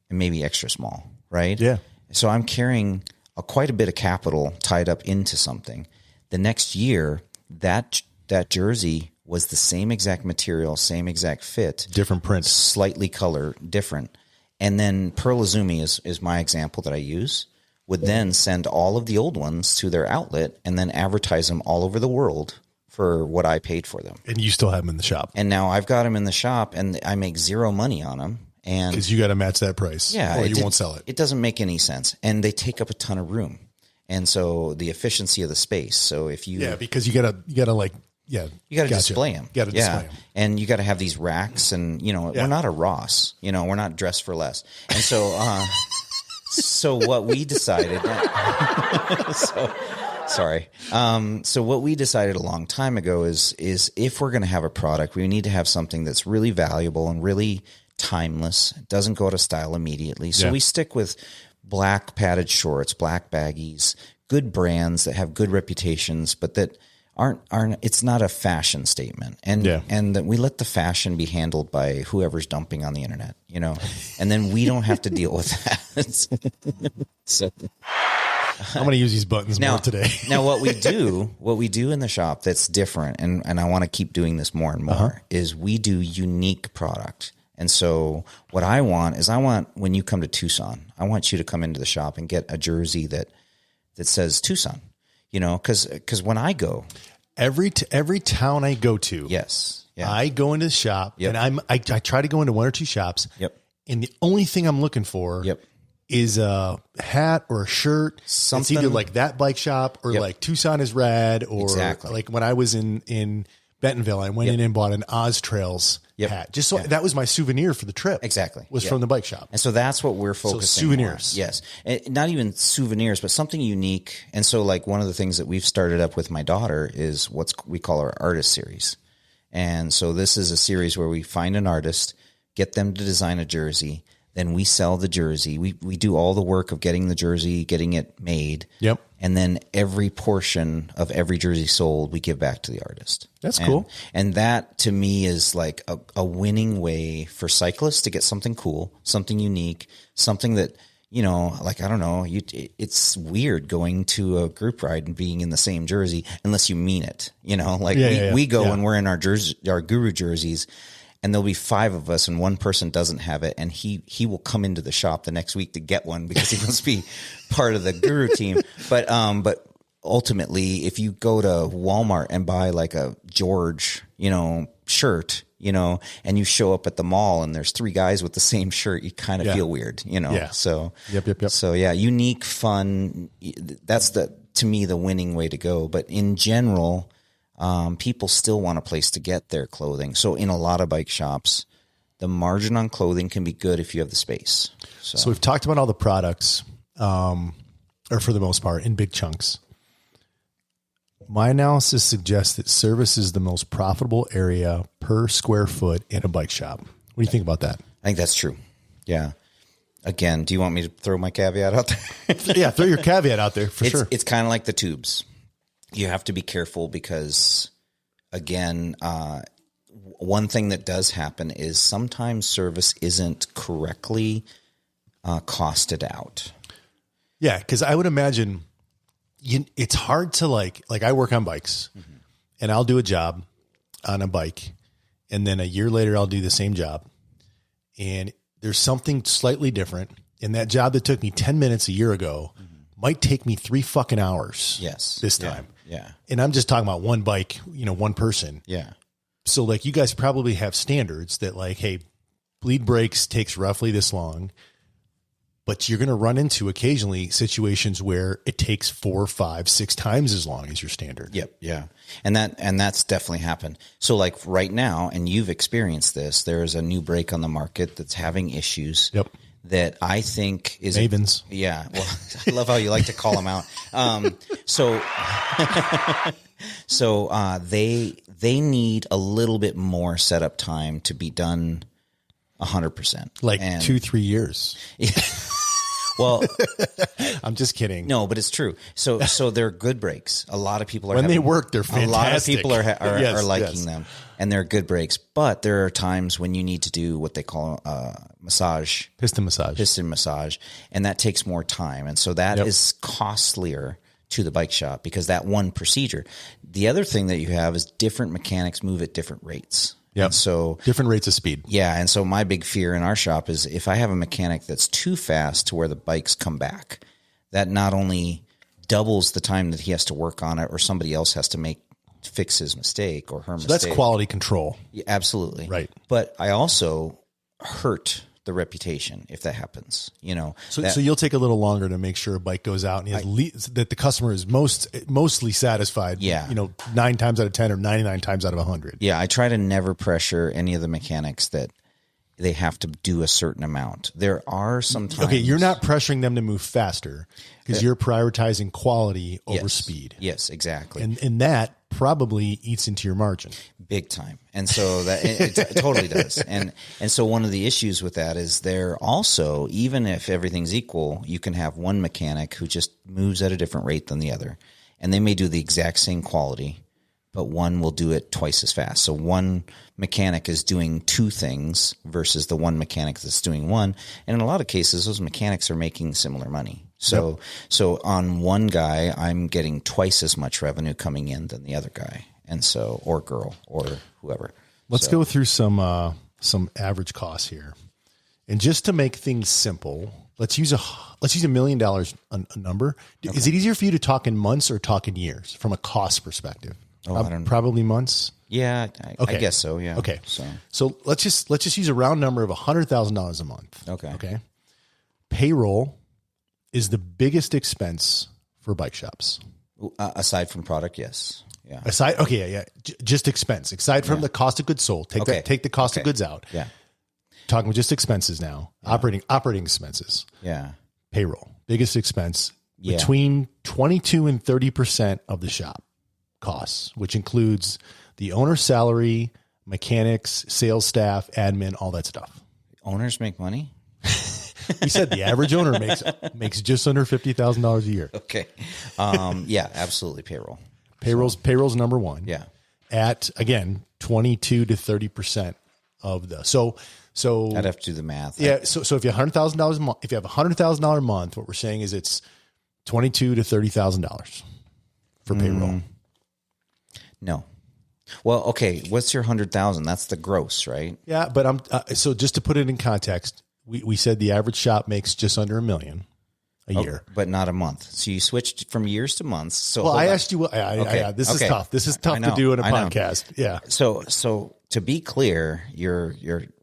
and maybe extra small, right? Yeah. So I'm carrying quite a bit of capital tied up into something. The next year, that jersey was the same exact material, same exact fit. Different print. Slightly color different. And then Pearl Izumi is my example that I use, would then send all of the old ones to their outlet and then advertise them all over the world for what I paid for them. And you still have them in the shop. And now I've got them in the shop and I make zero money on them. And because you got to match that price, or you won't sell it. It doesn't make any sense. And they take up a ton of room. And so the efficiency of the space. So if you, because you got to like, you got to display them. You got to display them. And you got to have these racks and, we're not a Ross, we're not dressed for less. And so, so what we decided, so what we decided a long time ago is if we're going to have a product, we need to have something that's really valuable and really timeless. It doesn't go out of style immediately. So we stick with black padded shorts, black baggies, good brands that have good reputations, but that aren't it's not a fashion statement. And that we let the fashion be handled by whoever's dumping on the internet, and then we don't have to deal with that. So I'm going to use these buttons more today. Now what we do in the shop that's different, and I want to keep doing this more and more, is we do unique product. And so what I want is when you come to Tucson, I want you to come into the shop and get a jersey that says Tucson, because when I go, every town I go to, I go into the shop and I try to go into one or two shops. And the only thing I'm looking for is a hat or a shirt. Something. It's either like that bike shop or like Tucson is rad, or like when I was in Bentonville, I went in and bought an Oz Trails hat. Just so that was my souvenir for the trip. Exactly. Was from the bike shop. And so that's what we're focusing on. Souvenirs. Yes. And not even souvenirs, but something unique. And so like one of the things that we've started up with my daughter is we call our artist series. And so this is a series where we find an artist, get them to design a jersey. Then we sell the jersey. We do all the work of getting the jersey, getting it made. Yep. And then every portion of every jersey sold, we give back to the artist. That's cool. And that to me is like a winning way for cyclists to get something cool, something unique, something that, like, I don't know, it's weird going to a group ride and being in the same jersey unless you mean it, like we go and we're in our guru jerseys. And there'll be 5 of us and one person doesn't have it. And he will come into the shop the next week to get one because he must be part of the guru team. But ultimately, if you go to Walmart and buy like a George, shirt, and you show up at the mall and there's 3 guys with the same shirt, you kind of feel weird, Yeah. So, Yep. So yeah, unique, fun. That's to me, the winning way to go. But in general, people still want a place to get their clothing. So in a lot of bike shops, the margin on clothing can be good if you have the space. So we've talked about all the products, or for the most part, in big chunks. My analysis suggests that service is the most profitable area per square foot in a bike shop. What do you think about that? I think that's true. Yeah. Again, do you want me to throw my caveat out there? Yeah, throw your caveat out there for sure. It's kind of like the tubes. You have to be careful because, again, one thing that does happen is sometimes service isn't correctly costed out. Yeah, because I would imagine it's hard to like I work on bikes, and I'll do a job on a bike, and then a year later I'll do the same job, and there's something slightly different. And that job that took me 10 minutes a year ago might take me 3 fucking hours. Yes, this time. Yeah. And I'm just talking about one bike, one person. Yeah. So like you guys probably have standards that like, hey, bleed brakes takes roughly this long, but you're going to run into occasionally situations where it takes 4, 5, 6 times as long as your standard. Yep. Yeah. And that's definitely happened. So like right now, and you've experienced this, there's a new brake on the market that's having issues. Yep. That I think is Mavens. Yeah. Well, I love how you like to call them out. So they need a little bit more setup time to be done 100%. Like 2-3 years. Yeah. Well, I'm just kidding. No, but it's true. So they're good brakes. A lot of people are when they work, they're fantastic. A lot of people are liking yes. them, and they're good brakes. But there are times when you need to do what they call piston massage, and that takes more time, and so that is costlier to the bike shop because that one procedure. The other thing that you have is different mechanics move at different rates. Yeah. So different rates of speed. Yeah. And so my big fear in our shop is if I have a mechanic that's too fast to where the bikes come back, that not only doubles the time that he has to work on it or somebody else has to fix his mistake or her mistake. That's quality control. Yeah, absolutely. Right. But I also hurt the reputation if that happens, So you'll take a little longer to make sure a bike goes out and that the customer is mostly satisfied. Yeah. 9 times out of 10 or 99 times out of 100. Yeah. I try to never pressure any of the mechanics that they have to do a certain amount. There are some times. Okay. You're not pressuring them to move faster because you're prioritizing quality over speed. Yes, exactly. And that probably eats into your margin. Big time. And so that it totally does. And so one of the issues with that is there also, even if everything's equal, you can have one mechanic who just moves at a different rate than the other. And they may do the exact same quality, but one will do it twice as fast. So one mechanic is doing 2 things versus the one mechanic that's doing one. And in a lot of cases, those mechanics are making similar money. So on one guy, I'm getting twice as much revenue coming in than the other guy. And so, or girl, or whoever. Let's go through some average costs here, and just to make things simple, let's use $1 million a number. Okay. Is it easier for you to talk in months or talk in years from a cost perspective? I don't know. Probably months. Yeah, I guess so. Yeah. Okay. So let's just use a round number of $100,000 a month. Okay. Payroll is the biggest expense for bike shops. Aside from product, yes. Yeah. Just expense. Aside from the cost of goods sold, take the cost of goods out. Yeah. Talking just expenses now. Yeah. Operating expenses. Yeah. Payroll. Biggest expense. Yeah. Between 22 and 30% of the shop costs, which includes the owner's salary, mechanics, sales staff, admin, all that stuff. Owners make money? He said the average owner makes just under $50,000 a year. Okay. Yeah, absolutely. Payroll's number one. Yeah. At, again, 22 to 30% of the, so I'd have to do the math. Yeah. So if you have $100,000 a month, if you have $100,000 a month, what we're saying is it's $22,000 to $30,000 for payroll. No. Well, okay. What's your 100,000? That's the gross, right? Yeah. But so just to put it in context, we said the average shop makes just under $1 million a year, but not a month. So you switched from years to months. So I asked you, this is tough. This is tough to do in a podcast. Yeah. So to be clear, you're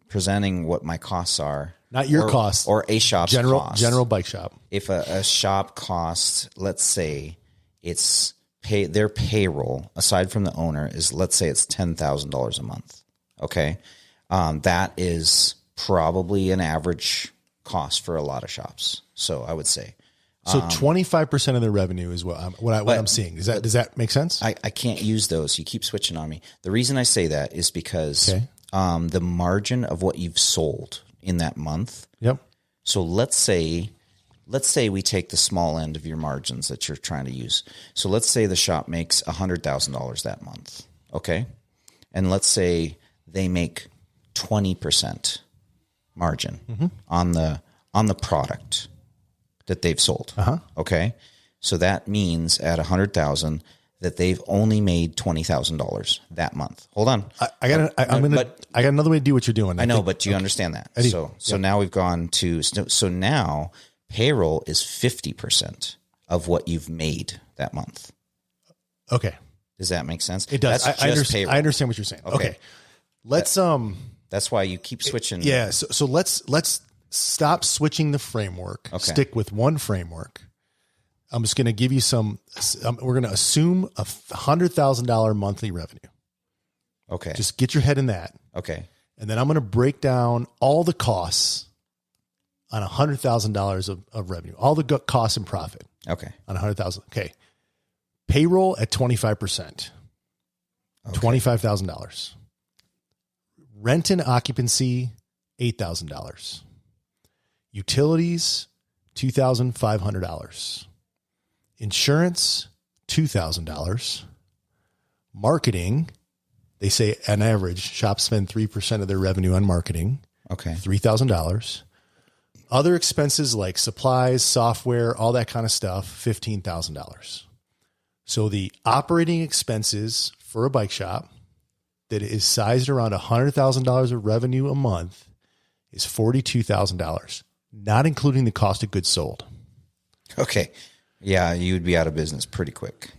presenting what my costs are, not your costs, or a shop's cost. General bike shop. If a shop costs, let's say it's their payroll aside from the owner is, let's say it's $10,000 a month. Okay. That is probably an average cost for a lot of shops. So I would say, so 25% of the revenue is what I'm seeing. Does that make sense? I can't use those. You keep switching on me. The reason I say that is because the margin of what you've sold in that month. Yep. So let's say we take the small end of your margins that you're trying to use. So let's say the shop makes $100,000 that month. Okay. And let's say they make 20% margin on the product that they've sold. Okay. So that means at 100,000 that they've only made $20,000 that month. Hold on. I got another way to do what you're doing. I know, but do you understand that? So now we've gone to, so now payroll is 50% of what you've made that month. Okay. Does that make sense? It does. I understand what you're saying. Okay. That's why you keep switching. Yeah. So let's stop switching the framework. Okay. Stick with one framework. I'm just going to give you we're going to assume a $100,000 monthly revenue. Okay. Just get your head in that. Okay. And then I'm going to break down all the costs on $100,000 of revenue, all the costs and profit. Okay. On 100,000. Okay. Payroll at 25%, $25,000. Rent and occupancy, $8,000. Utilities, $2,500. Insurance, $2,000. Marketing, they say on average, shops spend 3% of their revenue on marketing. Okay. $3,000. Other expenses like supplies, software, all that kind of stuff, $15,000. So the operating expenses for a bike shop that is sized around $100,000 of revenue a month is $42,000, not including the cost of goods sold. Okay. Yeah, you would be out of business pretty quick.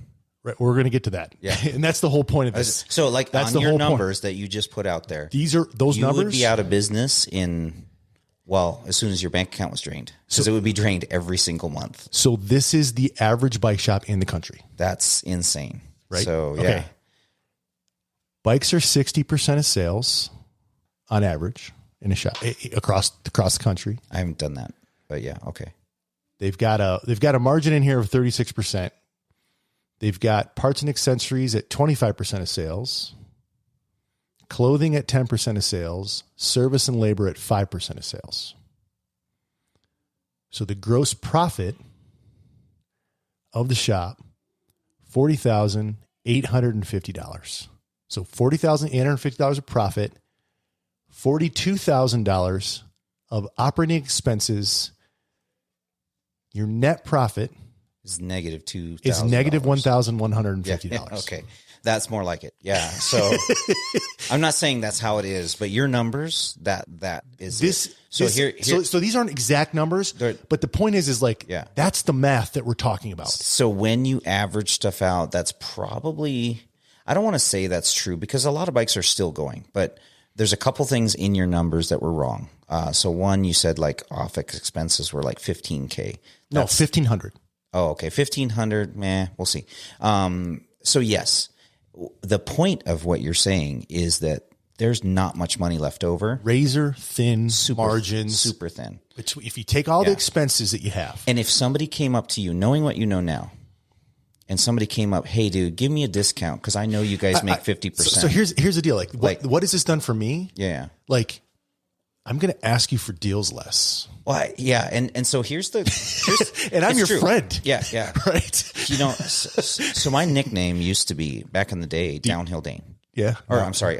Right, we're going to get to that. Yeah. And that's the whole point of this. So like that's on your numbers that you just put out there. Those numbers. You would be out of business as soon as your bank account was drained, because it would be drained every single month. So this is the average bike shop in the country. That's insane. Right? So, yeah. Okay. Bikes are 60% of sales on average in a shop across the country. I haven't done that, but yeah. Okay. They've got a margin in here of 36%. They've got parts and accessories at 25% of sales, clothing at 10% of sales, service and labor at 5% of sales. So the gross profit of the shop, $40,850. So $40,850 of profit, $42,000 of operating expenses. Your net profit is negative $2,000. Is negative $1,150. Yeah, okay. That's more like it. Yeah. So I'm not saying that's how it is, but your numbers, that is this. So so these aren't exact numbers, but the point is that's the math that we're talking about. So when you average stuff out, that's probably, I don't want to say that's true because a lot of bikes are still going, but there's a couple things in your numbers that were wrong. So one, you said like office expenses were like $15,000. No, $1,500. Oh, okay. $1,500. We'll see. So yes. the point of what you're saying is that there's not much money left over. Razor thin margins. Super thin. If you take all the expenses that you have. And if somebody came up to you, knowing what you know now, and somebody came up, hey, dude, give me a discount because I know you guys make 50%. So here's the deal. What has this done for me? Yeah. I'm going to ask you for deals less. Well, yeah. And so here's and I'm your friend. Yeah. Yeah. Right. So my nickname used to be back in the day, Downhill Dane. Yeah. Or I'm sorry,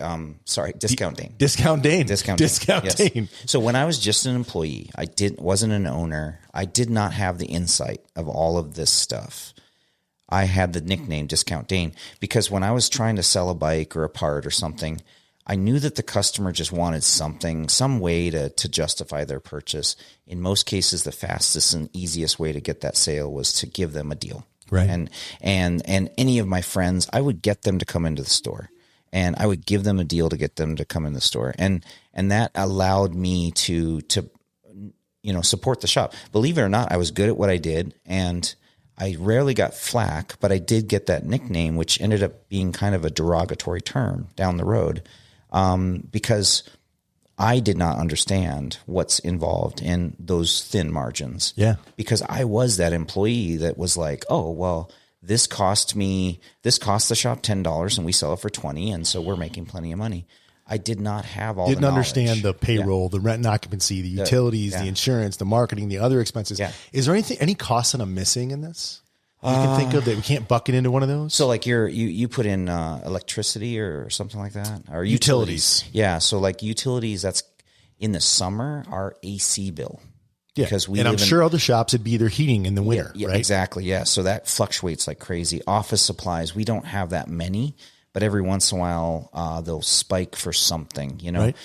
Discount Dane. Discount Dane. Discount Dane. So when I was just an employee, wasn't an owner. I did not have the insight of all of this stuff. I had the nickname Discount Dane because when I was trying to sell a bike or a part or something, I knew that the customer just wanted some way to justify their purchase. In most cases, the fastest and easiest way to get that sale was to give them a deal. Right. And any of my friends, I would get them to come into the store. And I would give them a deal to get them to come in the store. And that allowed me to support the shop. Believe it or not, I was good at what I did. And I rarely got flack, but I did get that nickname, which ended up being kind of a derogatory term down the road, because I did not understand what's involved in those thin margins. Yeah. Because I was that employee that was like, oh, well, this cost the shop $10 and we sell it for $20. And so we're making plenty of money. I did not have all Didn't the understand the payroll, the rent and occupancy, the utilities, the insurance, the marketing, the other expenses. Yeah. Is there any costs that I'm missing in this? You can think of that we can't bucket into one of those? So like you put in electricity or something like that? Or utilities. Yeah. So like utilities, that's in the summer, our AC bill. Yeah. Because I'm sure other shops would be either heating in the winter, yeah, right? Exactly. Yeah. So that fluctuates like crazy. Office supplies, we don't have that many, but every once in a while they'll spike for something,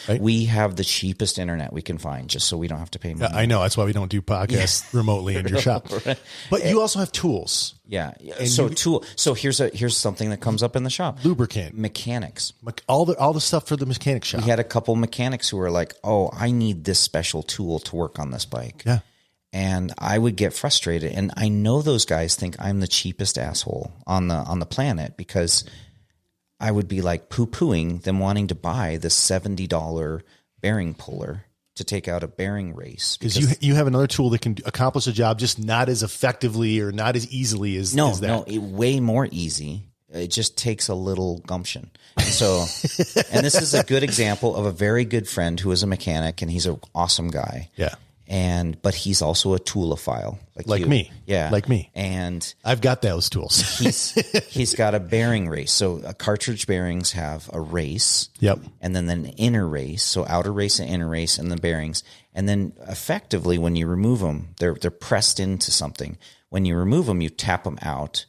Right. We have the cheapest internet we can find just so we don't have to pay money. I know. That's why we don't do podcasts remotely in your shop. Right. But you also have tools. Yeah. So here's something that comes up in the shop. Lubricant. Mechanics. All the stuff for the mechanic shop. We had a couple mechanics who were like, oh, I need this special tool to work on this bike. Yeah. And I would get frustrated. And I know those guys think I'm the cheapest asshole on the planet because I would be like poo-pooing them wanting to buy the $70 bearing puller to take out a bearing race. Because you have another tool that can accomplish a job just not as effectively or not as easily as that. No, way more easy. It just takes a little gumption. So, and this is a good example of a very good friend who is a mechanic, and he's an awesome guy. Yeah. But he's also a toolophile, like me. Yeah, like me. And I've got those tools. he's got a bearing race. So cartridge bearings have a race. Yep. And then an inner race. So outer race and inner race, and the bearings. And then effectively, when you remove them, they're pressed into something. When you remove them, you tap them out.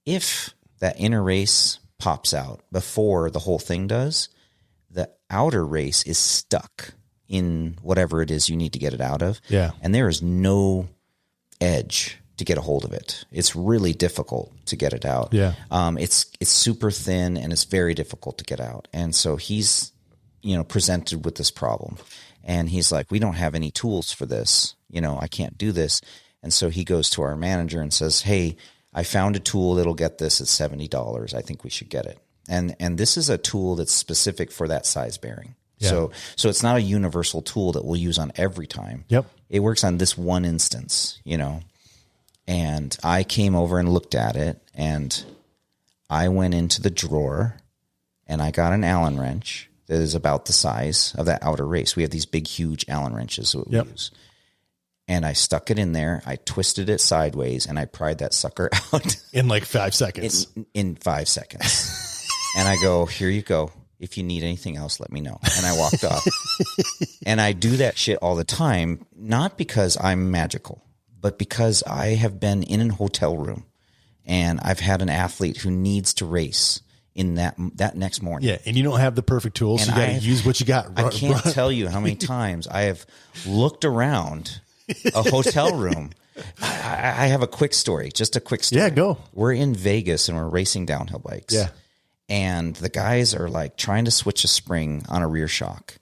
If that inner race pops out before the whole thing does, the outer race is stuck in whatever it is you need to get it out of. Yeah. And there is no edge to get a hold of it. It's really difficult to get it out. Yeah. It's super thin and it's very difficult to get out. And so he's, presented with this problem, and he's like, we don't have any tools for this. I can't do this. And so he goes to our manager and says, hey, I found a tool that'll get this at $70. I think we should get it. And this is a tool that's specific for that size bearing. Yeah. So it's not a universal tool that we'll use on every time. Yep. It works on this one instance, and I came over and looked at it, and I went into the drawer and I got an Allen wrench that is about the size of that outer race. We have these big, huge Allen wrenches that we use. And I stuck it in there. I twisted it sideways and I pried that sucker out. In like 5 seconds. In 5 seconds. And I go, here you go. If you need anything else, let me know. And I walked off. And I do that shit all the time, not because I'm magical, but because I have been in a hotel room and I've had an athlete who needs to race in that next morning. Yeah, and you don't have the perfect tools, so you got to use what you got. I can't tell you how many times I have looked around a hotel room. I have a quick story, just a quick story. Yeah, go. We're in Vegas and we're racing downhill bikes. Yeah. And the guys are like trying to switch a spring on a rear shock.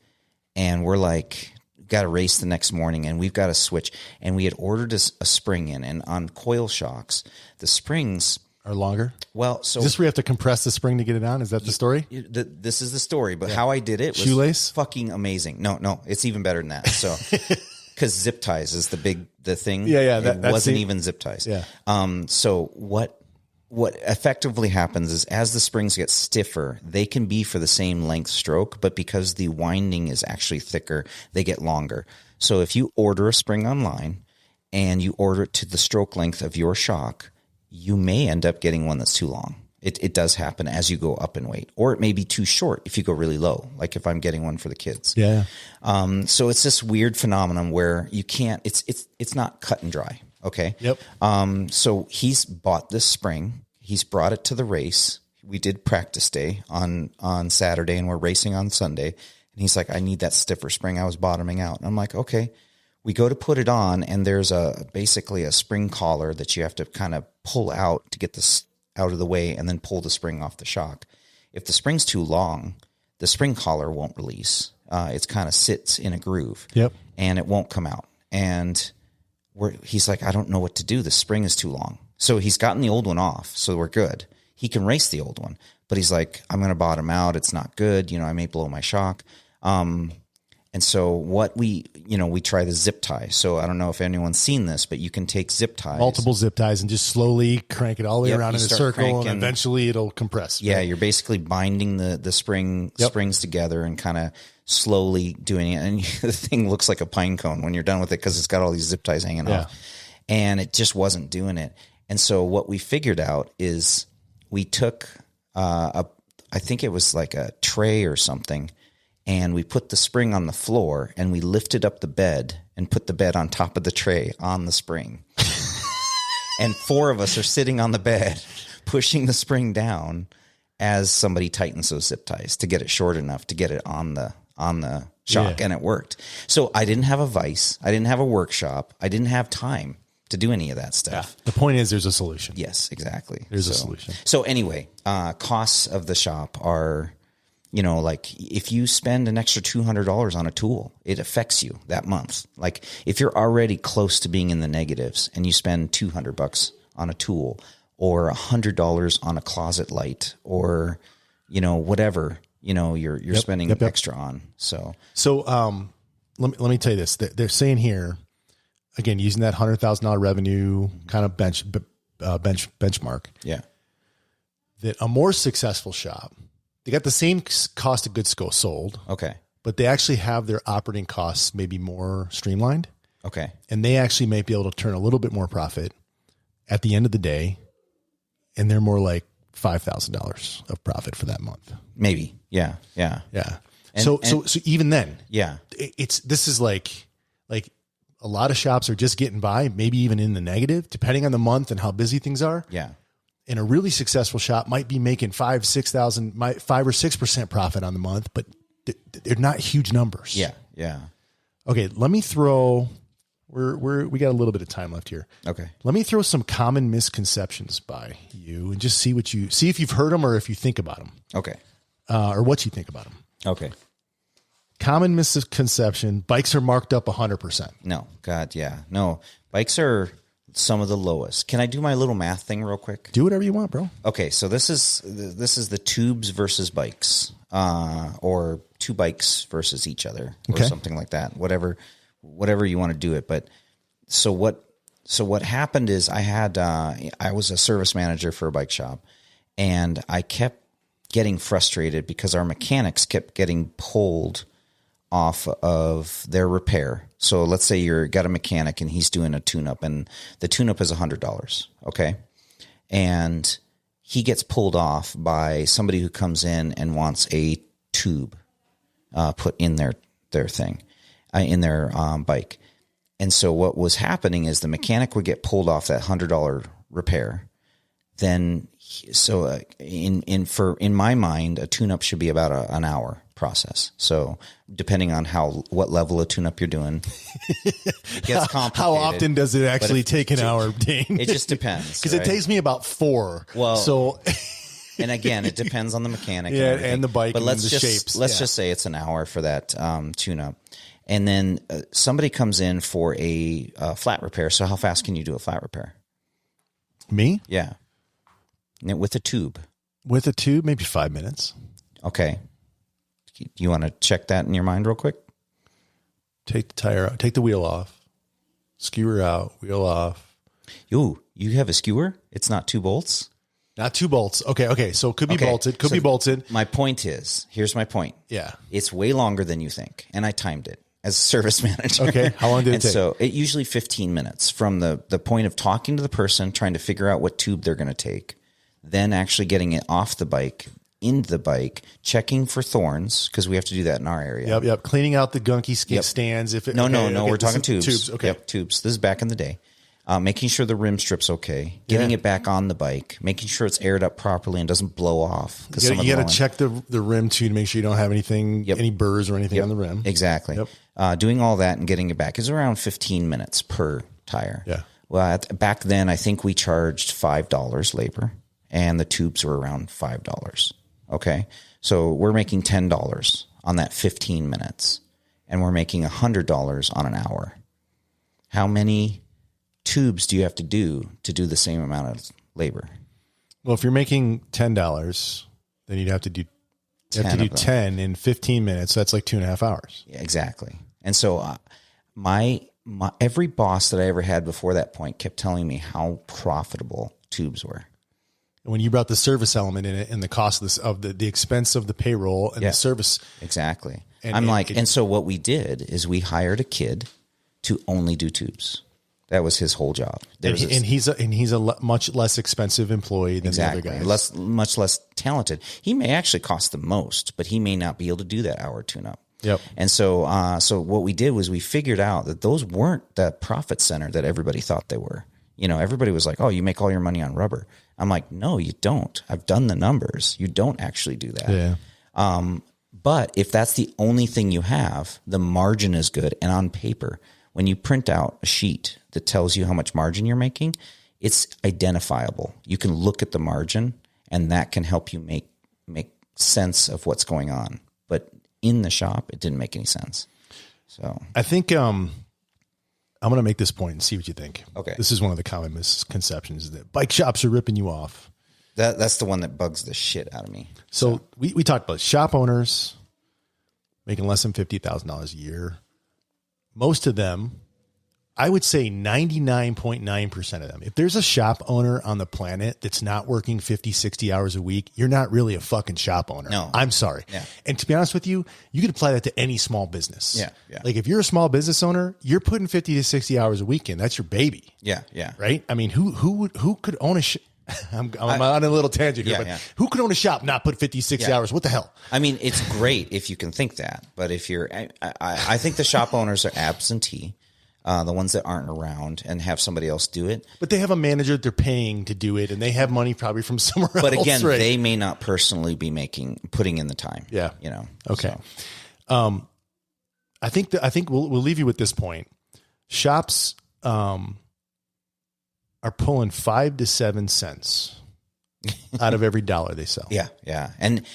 And we're like, got to race the next morning and we've got to switch. And we had ordered a spring in, and on coil shocks, the springs are longer? Well, so is this where you have to compress the spring to get it on? Is that the story? This is the story, but how I did it was shoelace? Fucking amazing. No, it's even better than that. So, because zip ties is the thing. Yeah. It wasn't even zip ties. Yeah. So what effectively happens is as the springs get stiffer, they can be for the same length stroke, but because the winding is actually thicker, they get longer. So if you order a spring online and you order it to the stroke length of your shock, you may end up getting one that's too long. It does happen as you go up in weight, or it may be too short if you go really low, like if I'm getting one for the kids. Yeah. So it's this weird phenomenon where you can't, it's not cut and dry. Okay. Yep. So he's bought this spring. He's brought it to the race. We did practice day on Saturday and we're racing on Sunday. And he's like, I need that stiffer spring. I was bottoming out. And I'm like, okay. We go to put it on and there's basically a spring collar that you have to kind of pull out to get this out of the way and then pull the spring off the shock. If the spring's too long, the spring collar won't release. It's kind of sits in a groove. Yep. And it won't come out. And he's like, I don't know what to do. The spring is too long. So he's gotten the old one off. So we're good. He can race the old one, but he's like, I'm going to bottom out. It's not good. I may blow my shock. And so we try the zip tie. So I don't know if anyone's seen this, but you can take zip ties. Multiple zip ties and just slowly crank it all the way around in a circle cranking, and eventually it'll compress. Yeah, right? You're basically binding the springs together and kind of slowly doing it. And the thing looks like a pine cone when you're done with it because it's got all these zip ties hanging off. And it just wasn't doing it. And so what we figured out is we took I think it was like a tray or something, and we put the spring on the floor and we lifted up the bed and put the bed on top of the tray on the spring. And 4 of us are sitting on the bed pushing the spring down as somebody tightens those zip ties to get it short enough to get it on the shock. And it worked. So I didn't have a vise. I didn't have a workshop. I didn't have time to do any of that stuff. The point is there's a solution. Yes, exactly. There's a solution. So anyway, costs of the shop are, like if you spend an extra $200 on a tool, it affects you that month. Like if you're already close to being in the negatives and you spend $200 on a tool or $100 on a closet light or, whatever, you're spending extra on. So let me tell you this. They're saying here, again, using that $100,000 revenue kind of benchmark. Yeah. That a more successful shop, they got the same cost of goods sold. Okay. But they actually have their operating costs maybe more streamlined. Okay. And they actually might be able to turn a little bit more profit at the end of the day. And they're more like $5,000 of profit for that month. Maybe. Yeah. Yeah. Yeah. So even then, this is like a lot of shops are just getting by, maybe even in the negative, depending on the month and how busy things are. Yeah. And a really successful shop might be making 5 or 6% profit on the month, but they're not huge numbers. Yeah. Yeah. Okay. Let me throw, we got a little bit of time left here. Okay. Let me throw some common misconceptions by you and just see if you've heard them or if you think about them. Okay. Or what you think about them. Okay. Common misconception: bikes are marked up 100%. No, God, yeah, no. Bikes are some of the lowest. Can I do my little math thing real quick? Do whatever you want, bro. Okay, so this is the tubes versus bikes, or 2 bikes versus each other, or something like that. Whatever you want to do it. But so what happened is I was a service manager for a bike shop, and I kept getting frustrated because our mechanics kept getting pulled off of their repair. So let's say you got a mechanic and he's doing a tune-up and the tune-up is $100. Okay. And he gets pulled off by somebody who comes in and wants a tube, put in their thing, in their, bike. And so what was happening is the mechanic would get pulled off that $100 repair. Then, in my mind, a tune-up should be about an hour process. So depending on what level of tune-up you're doing, it gets complicated. How often does it actually take an hour, Dane? It just depends. Because it takes me about 4. Well, so and again, it depends on the mechanic. And the bike, but and the shapes. Let's just say it's an hour for that tune-up. And then somebody comes in for a flat repair. So how fast can you do a flat repair? Me? Yeah. With a tube. With a tube, maybe 5 minutes. Okay. You want to check that in your mind real quick? Take the tire out. Take the wheel off. Skewer out. Wheel off. Ooh, you have a skewer? It's not 2 bolts? Not 2 bolts. Okay. So it could be bolted. Could be bolted. My point is, here's my point. Yeah. It's way longer than you think. And I timed it as a service manager. Okay. How long did it take? So it usually 15 minutes from the point of talking to the person, trying to figure out what tube they're going to take, then actually getting it off the bike, into the bike, checking for thorns, because we have to do that in our area. Yep. Cleaning out the gunky stands. No, we're talking tubes. Tubes. Okay. Yep, tubes. This is back in the day. Making sure the rim strip's okay, getting it back on the bike, making sure it's aired up properly and doesn't blow off. You got to check the rim too to make sure you don't have anything, any burrs or anything on the rim. Exactly. Yep. Doing all that and getting it back is around 15 minutes per tire. Yeah. Well, back then, I think we charged $5 labor, and the tubes were around $5. Okay. So we're making $10 on that 15 minutes, and we're making $100 on an hour. How many tubes do you have to do the same amount of labor? Well, if you're making $10, then you'd have to do 10 in 15 minutes. So that's like 2.5 hours. Yeah, exactly. And so my every boss that I ever had before that point kept telling me how profitable tubes were. When you brought the service element in it and the cost of the expense of the payroll and the service. Exactly. And so what we did is we hired a kid to only do tubes. That was his whole job. He's a much less expensive employee than the other guys. Much less talented. He may actually cost the most, but he may not be able to do that hour tune-up. Yep. And so, so what we did was we figured out that those weren't the profit center that everybody thought they were. You know, everybody was like, "Oh, you make all your money on rubber." I'm like, "No, you don't. I've done the numbers. You don't actually do that." Yeah. But if that's the only thing you have, the margin is good. And on paper, when you print out a sheet that tells you how much margin you're making, it's identifiable. You can look at the margin, and that can help you make sense of what's going on. But in the shop, it didn't make any sense. So I think I'm going to make this point and see what you think. Okay. This is one of the common misconceptions, that bike shops are ripping you off. That's the one that bugs the shit out of me. So we talked about shop owners making less than $50,000 a year. Most of them, I would say 99.9% of them. If there's a shop owner on the planet that's not working 50, 60 hours a week, you're not really a fucking shop owner. No. I'm sorry. Yeah. And to be honest with you, you could apply that to any small business. Yeah. Yeah. Like if you're a small business owner, you're putting 50 to 60 hours a week in. That's your baby. Yeah. Yeah. Right? I mean, who could own a I'm on a little tangent here, who could own a shop, not put 50, 60 hours? What the hell? I mean, it's great if you can think that, but if you're, I think the shop owners are absentee, the ones that aren't around and have somebody else do it. But they have a manager that they're paying to do it, and they have money probably from somewhere else. But again, they may not personally be putting in the time. Yeah. You know? Okay. So. I think we'll leave you with this point. Shops, are pulling 5 to 7 cents out of every dollar they sell. Yeah. Yeah. And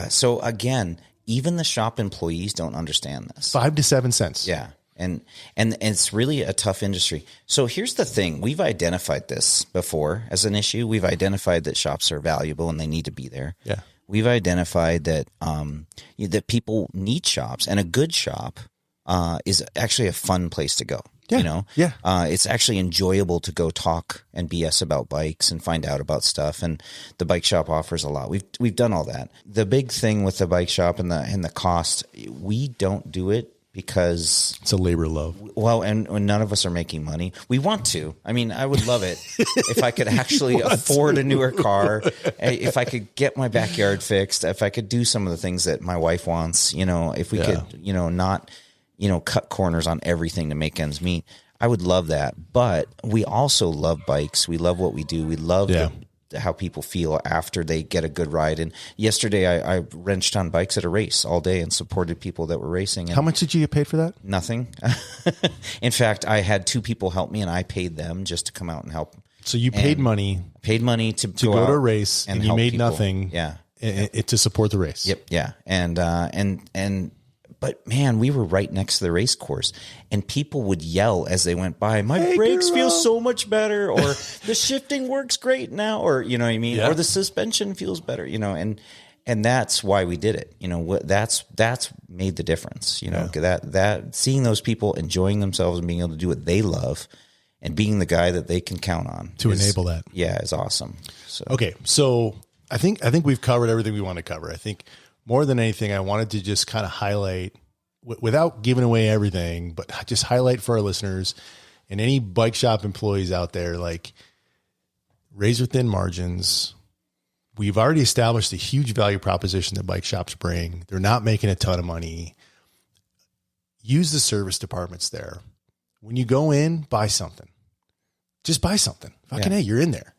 so again, even the shop employees don't understand this. 5 to 7 cents. Yeah. And it's really a tough industry. So here's the thing. We've identified this before as an issue. We've identified that shops are valuable and they need to be there. Yeah. We've identified that, that people need shops, and a good shop, is actually a fun place to go. Yeah. You know, it's actually enjoyable to go talk and BS about bikes and find out about stuff. And the bike shop offers a lot. We've done all that. The big thing with the bike shop and the cost, we don't do it because it's a labor of love. Well, and none of us are making money. We want to. I mean, I would love it if I could actually afford a newer car, if I could get my backyard fixed, if I could do some of the things that my wife wants, if we could, not, cut corners on everything to make ends meet. I would love that. But we also love bikes. We love what we do. We love how people feel after they get a good ride. And yesterday I wrenched on bikes at a race all day and supported people that were racing. And how much did you get paid for that? Nothing. In fact, I had 2 people help me, and I paid them just to come out and help. So you paid money to go to a race, and you made people. nothing. Yeah. To support the race. Yep. Yeah. And But man, we were right next to the race course, and people would yell as they went by, my brakes feel so much better, or the shifting works great now, or, you know what I mean? Yeah. Or the suspension feels better, you know, and that's why we did it. You know, that's made the difference, you know, that seeing those people enjoying themselves and being able to do what they love and being the guy that they can count on to enable that. Yeah. Is awesome. So. Okay. So I think we've covered everything we want to cover. I think more than anything, I wanted to just kind of highlight, without giving away everything, but just highlight for our listeners and any bike shop employees out there, like, razor thin margins. We've already established a huge value proposition that bike shops bring. They're not making a ton of money. Use the service departments there. When you go in, buy something. Just buy something. Fucking hey, you're in there.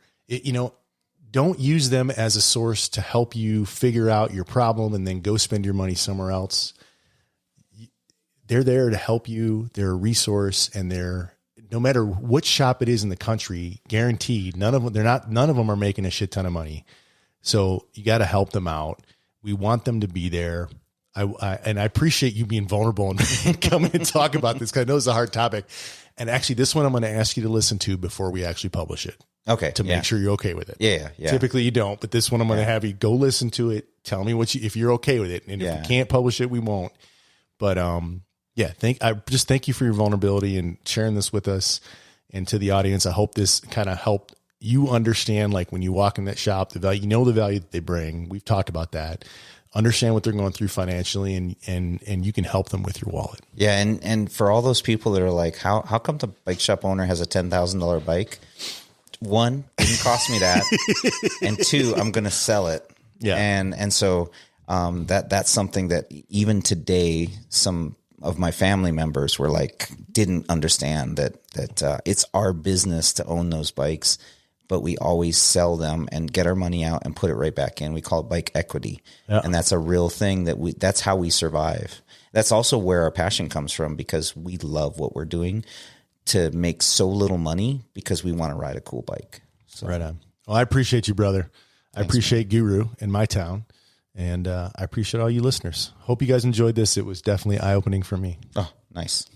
Don't use them as a source to help you figure out your problem and then go spend your money somewhere else. They're there to help you. They're a resource, and no matter which shop it is in the country, guaranteed, none of them are making a shit ton of money. So you got to help them out. We want them to be there. And I appreciate you being vulnerable and coming and talk about this, because I know it's a hard topic. And actually, this one I'm going to ask you to listen to before we actually publish it. Okay. To make sure you're okay with it. Yeah. Typically you don't, but this one I'm going to have you go listen to it. Tell me if you're okay with it. And if we can't publish it, we won't. But, thank you for your vulnerability and sharing this with us and to the audience. I hope this kind of helped you understand, like, when you walk in that shop, the value, the value that they bring. We've talked about that. Understand what they're going through financially, and you can help them with your wallet. Yeah. And for all those people that are like, how come the bike shop owner has a $10,000 bike? One, it didn't cost me that. And two, I'm going to sell it. Yeah. And so, that's something that even today, some of my family members were like, didn't understand that it's our business to own those bikes, but we always sell them and get our money out and put it right back in. We call it bike equity. Yeah. And that's a real thing that's how we survive. That's also where our passion comes from, because we love what we're doing to make so little money because we want to ride a cool bike. So. Right on. Well, I appreciate you, brother. Thanks, I appreciate man. Guru in my town. And I appreciate all you listeners. Hope you guys enjoyed this. It was definitely eye-opening for me. Oh, nice.